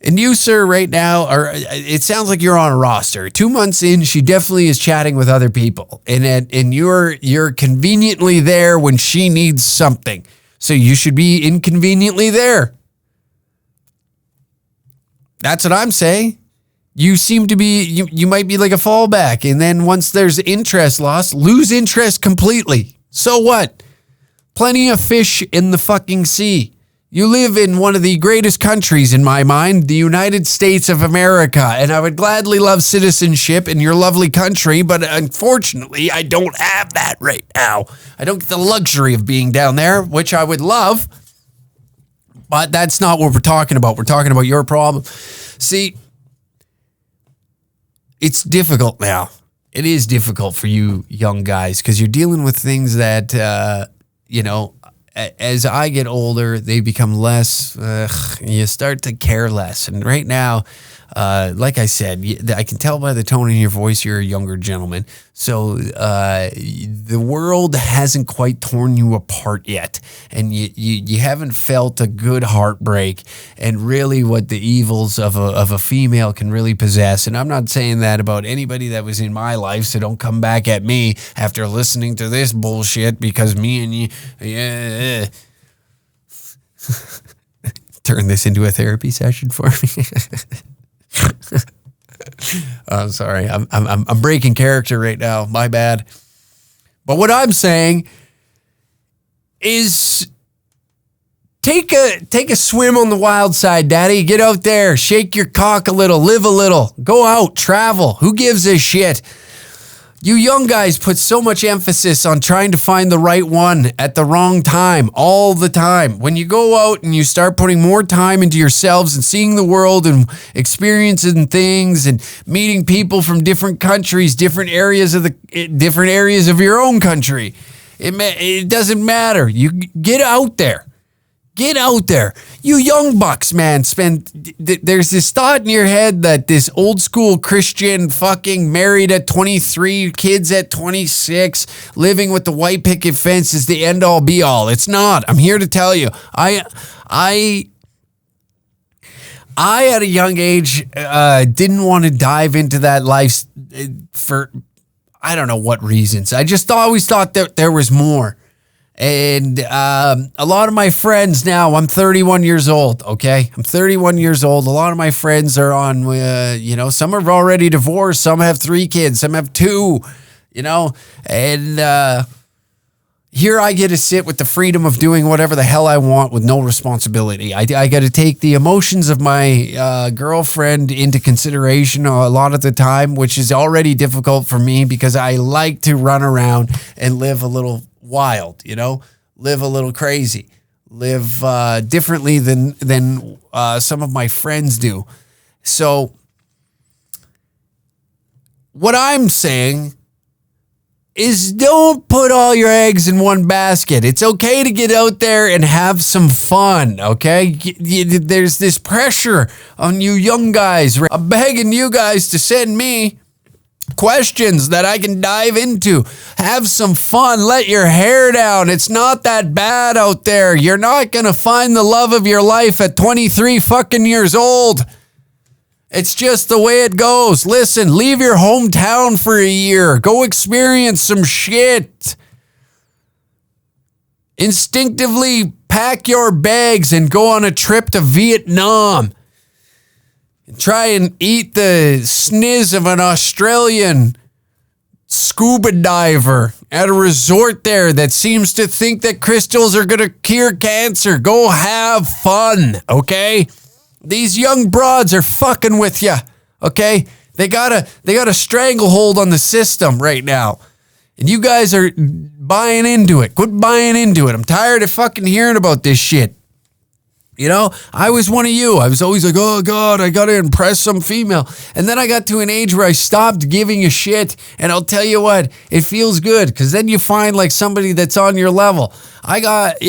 S2: And you, sir, right now, it sounds like you're on a roster. 2 months in, she definitely is chatting with other people. And you're conveniently there when she needs something. So you should be inconveniently there. That's what I'm saying. You seem to be, you might be like a fallback. And then once there's interest lost, lose interest completely. So what? Plenty of fish in the fucking sea. You live in one of the greatest countries in my mind, the United States of America, and I would gladly love citizenship in your lovely country, but unfortunately, I don't have that right now. I don't get the luxury of being down there, which I would love, but that's not what we're talking about. We're talking about your problem. See, it's difficult now. It is difficult for you young guys because you're dealing with things that, as I get older, they become less, you start to care less. And right now, like I said, I can tell by the tone in your voice, you're a younger gentleman. So the world hasn't quite torn you apart yet. And you haven't felt a good heartbreak and really what the evils of a female can really possess. And I'm not saying that about anybody that was in my life, so don't come back at me after listening to this bullshit because me and you... Turn this into a therapy session for me. I'm sorry. I'm breaking character right now. My bad. But what I'm saying is take a swim on the wild side, Daddy. Get out there, shake your cock a little, live a little, go out, travel. Who gives a shit? You young guys put so much emphasis on trying to find the right one at the wrong time, all the time. When you go out and you start putting more time into yourselves and seeing the world and experiencing things and meeting people from different countries, different areas of your own country, it doesn't matter. You get out there. Get out there. You young bucks, man, there's this thought in your head that this old school Christian fucking married at 23, kids at 26, living with the white picket fence is the end all be all. It's not. I'm here to tell you. I at a young age didn't want to dive into that life for I don't know what reasons. I just always thought that there was more. And a lot of my friends now, I'm 31 years old, okay? I'm 31 years old. A lot of my friends are on, some are already divorced. Some have 3 kids. Some have 2, And here I get to sit with the freedom of doing whatever the hell I want with no responsibility. I got to take the emotions of my girlfriend into consideration a lot of the time, which is already difficult for me because I like to run around and live a little wild, live a little crazy, live differently than some of my friends do. So what I'm saying is don't put all your eggs in one basket. It's okay to get out there and have some fun, okay? There's this pressure on you young guys. I'm begging you guys to send me questions that I can dive into. Have some fun. Let your hair down. It's not that bad out there. You're not going to find the love of your life at 23 fucking years old. It's just the way it goes. Listen, leave your hometown for a year. Go experience some shit. Instinctively pack your bags and go on a trip to Vietnam. And try and eat the sniz of an Australian scuba diver at a resort there that seems to think that crystals are going to cure cancer. Go have fun, okay? These young broads are fucking with you, okay? They got a stranglehold on the system right now. And you guys are buying into it. Quit buying into it. I'm tired of fucking hearing about this shit. I was one of you. I was always like, oh, God, I got to impress some female. And then I got to an age where I stopped giving a shit. And I'll tell you what, it feels good because then you find like somebody that's on your level. I got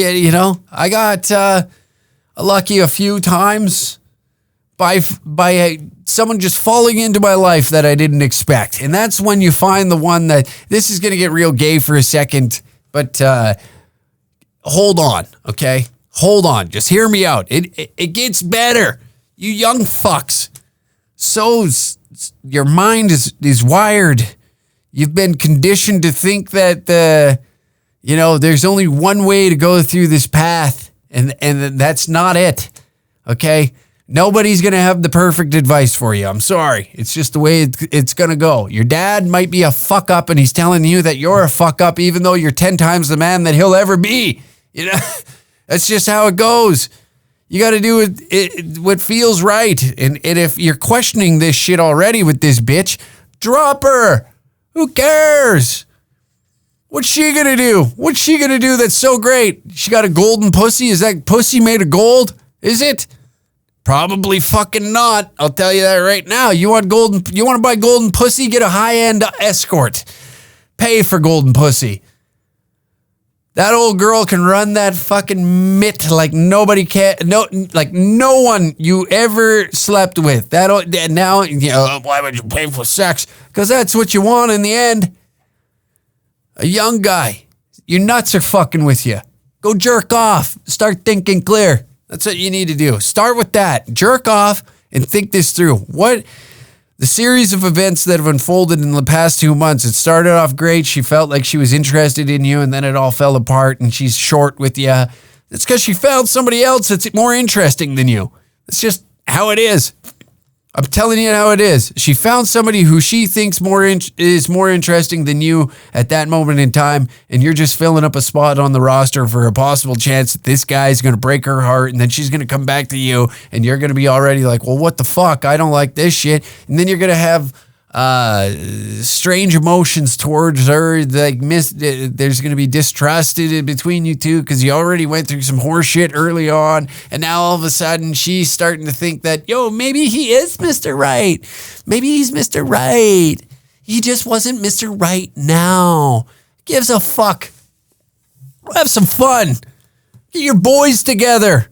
S2: lucky a few times by someone just falling into my life that I didn't expect. And that's when you find the one that this is going to get real gay for a second. But hold on, okay? Hold on, just hear me out. It gets better. You young fucks. So your mind is wired. You've been conditioned to think that there's only one way to go through this path, and that's not it. Okay? Nobody's going to have the perfect advice for you. I'm sorry. It's just the way it's going to go. Your dad might be a fuck up and he's telling you that you're a fuck up even though you're 10 times the man that he'll ever be. That's just how it goes. You got to do what feels right. And if you're questioning this shit already with this bitch, drop her. Who cares? What's she going to do? What's she going to do that's so great? She got a golden pussy? Is that pussy made of gold? Is it? Probably fucking not. I'll tell you that right now. You want to buy golden pussy? Get a high-end escort. Pay for golden pussy. That old girl can run that fucking mitt like nobody can. Like no one you ever slept with. Now, why would you pay for sex? Because that's what you want in the end. A young guy. Your nuts are fucking with you. Go jerk off. Start thinking clear. That's what you need to do. Start with that. Jerk off and think this through. The series of events that have unfolded in the past 2 months, it started off great. She felt like she was interested in you, and then it all fell apart, and she's short with you. It's because she found somebody else that's more interesting than you. It's just how it is. I'm telling you how it is. She found somebody who she thinks is more interesting than you at that moment in time, and you're just filling up a spot on the roster for a possible chance that this guy's going to break her heart, and then she's going to come back to you, and you're going to be already like, well, what the fuck? I don't like this shit. And then you're going to have strange emotions towards her. Like there's going to be distrust between you two because you already went through some horse shit early on, and now all of a sudden she's starting to think that, yo, maybe he is Mr. Right. Maybe he's Mr. Right. He just wasn't Mr. Right now. Gives a fuck. Have some fun. Get your boys together.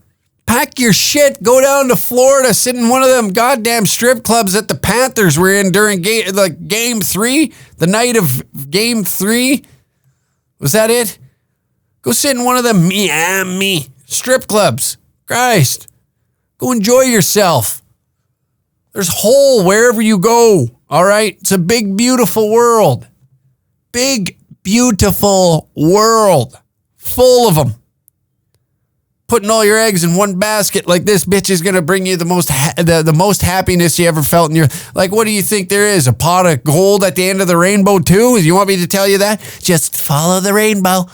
S2: Pack your shit. Go down to Florida. Sit in one of them goddamn strip clubs that the Panthers were in during game 3. The night of game 3. Was that it? Go sit in one of them Miami strip clubs. Christ. Go enjoy yourself. There's hole wherever you go. All right? It's a big, beautiful world. Big, beautiful world. Full of them. Putting all your eggs in one basket like this bitch is going to bring you the most the most happiness you ever felt in your... Like, what do you think there is? A pot of gold at the end of the rainbow too? You want me to tell you that? Just follow the rainbow.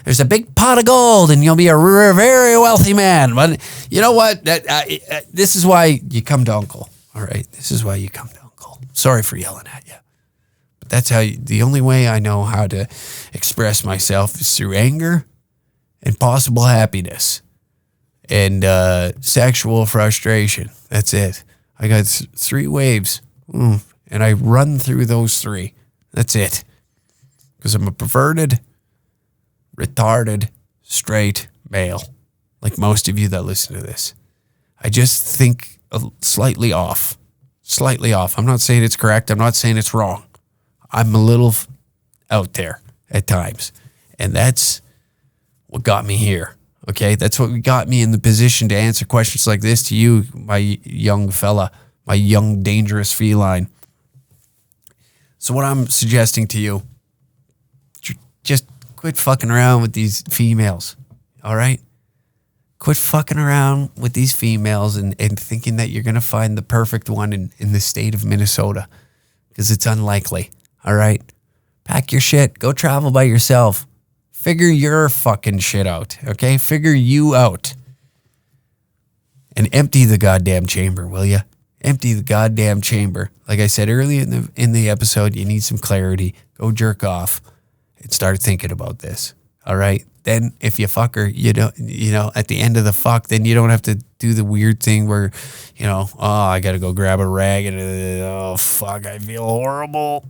S2: There's a big pot of gold and you'll be a very wealthy man. But you know what? This is why you come to Uncle. All right? This is why you come to Uncle. Sorry for yelling at you. But that's the only way I know how to express myself is through anger and possible happiness and sexual frustration. That's it. I got 3 waves, and I run through those 3. That's it. Because I'm a perverted, retarded, straight male, like most of you that listen to this. I just think slightly off. Slightly off. I'm not saying it's correct. I'm not saying it's wrong. I'm a little out there at times. And that's what got me here, okay? That's what got me in the position to answer questions like this to you, my young fella, my young dangerous feline. So what I'm suggesting to you, just quit fucking around with these females, all right? Quit fucking around with these females and thinking that you're going to find the perfect one in the state of Minnesota, because it's unlikely, all right? Pack your shit. Go travel by yourself. Figure your fucking shit out, okay? Figure you out. And empty the goddamn chamber, will you? Empty the goddamn chamber. Like I said earlier in the episode, you need some clarity. Go jerk off and start thinking about this, all right? Then if you fuck her, you know, at the end of the fuck, then you don't have to do the weird thing where, you know, oh, I got to go grab a rag and, oh, fuck, I feel horrible.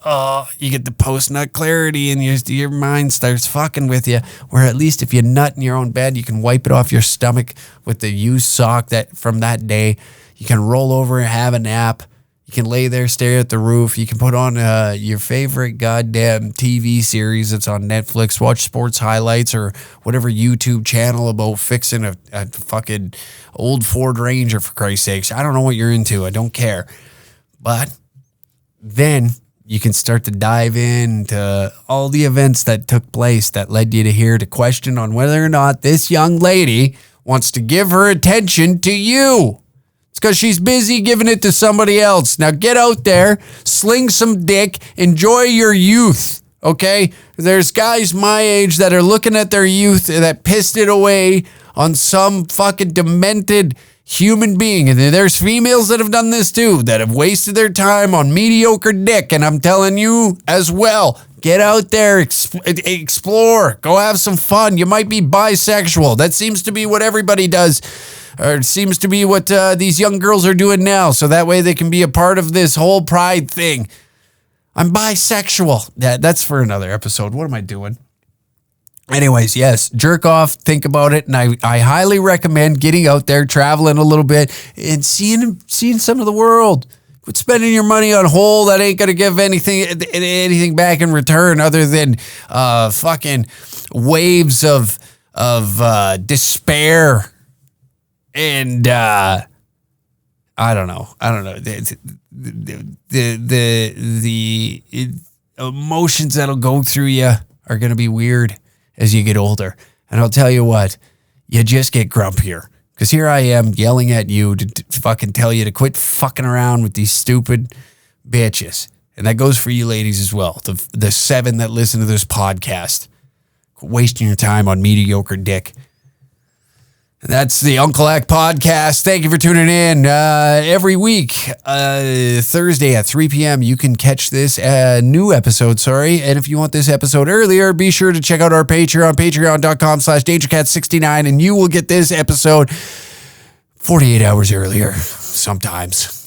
S2: Oh, you get the post-nut clarity and your mind starts fucking with you. Where at least if you nut in your own bed, you can wipe it off your stomach with the used sock that from that day. You can roll over and have a nap. You can lay there, stare at the roof. You can put on your favorite goddamn TV series that's on Netflix, watch sports highlights or whatever YouTube channel about fixing a fucking old Ford Ranger, for Christ's sakes. I don't know what you're into. I don't care. But then you can start to dive into all the events that took place that led you to here to question on whether or not this young lady wants to give her attention to you. It's because she's busy giving it to somebody else. Now get out there, sling some dick, enjoy your youth, okay? There's guys my age that are looking at their youth that pissed it away on some fucking demented human being. And there's females that have done this too, that have wasted their time on mediocre dick. And I'm telling you as well, get out there, explore, go have some fun. You might be bisexual. That seems to be what everybody does, or it seems to be what these young girls are doing now. So that way they can be a part of this whole pride thing. I'm bisexual. That's for another episode. What am I doing? Anyways, yes, jerk off, think about it, and I highly recommend getting out there, traveling a little bit, and seeing some of the world. Quit spending your money on hole that ain't gonna give anything back in return other than fucking waves of despair and I don't know. The emotions that'll go through you are gonna be weird as you get older. And I'll tell you what, you just get grumpier. Because here I am yelling at you to fucking tell you to quit fucking around with these stupid bitches. And that goes for you ladies as well. The 7 that listen to this podcast. Quit wasting your time on mediocre dick. That's the Uncle Hack podcast. Thank you for tuning in. Every week, Thursday at 3 p.m., you can catch this new episode, And if you want this episode earlier, be sure to check out our Patreon, patreon.com/DangerCat69, and you will get this episode 48 hours earlier sometimes.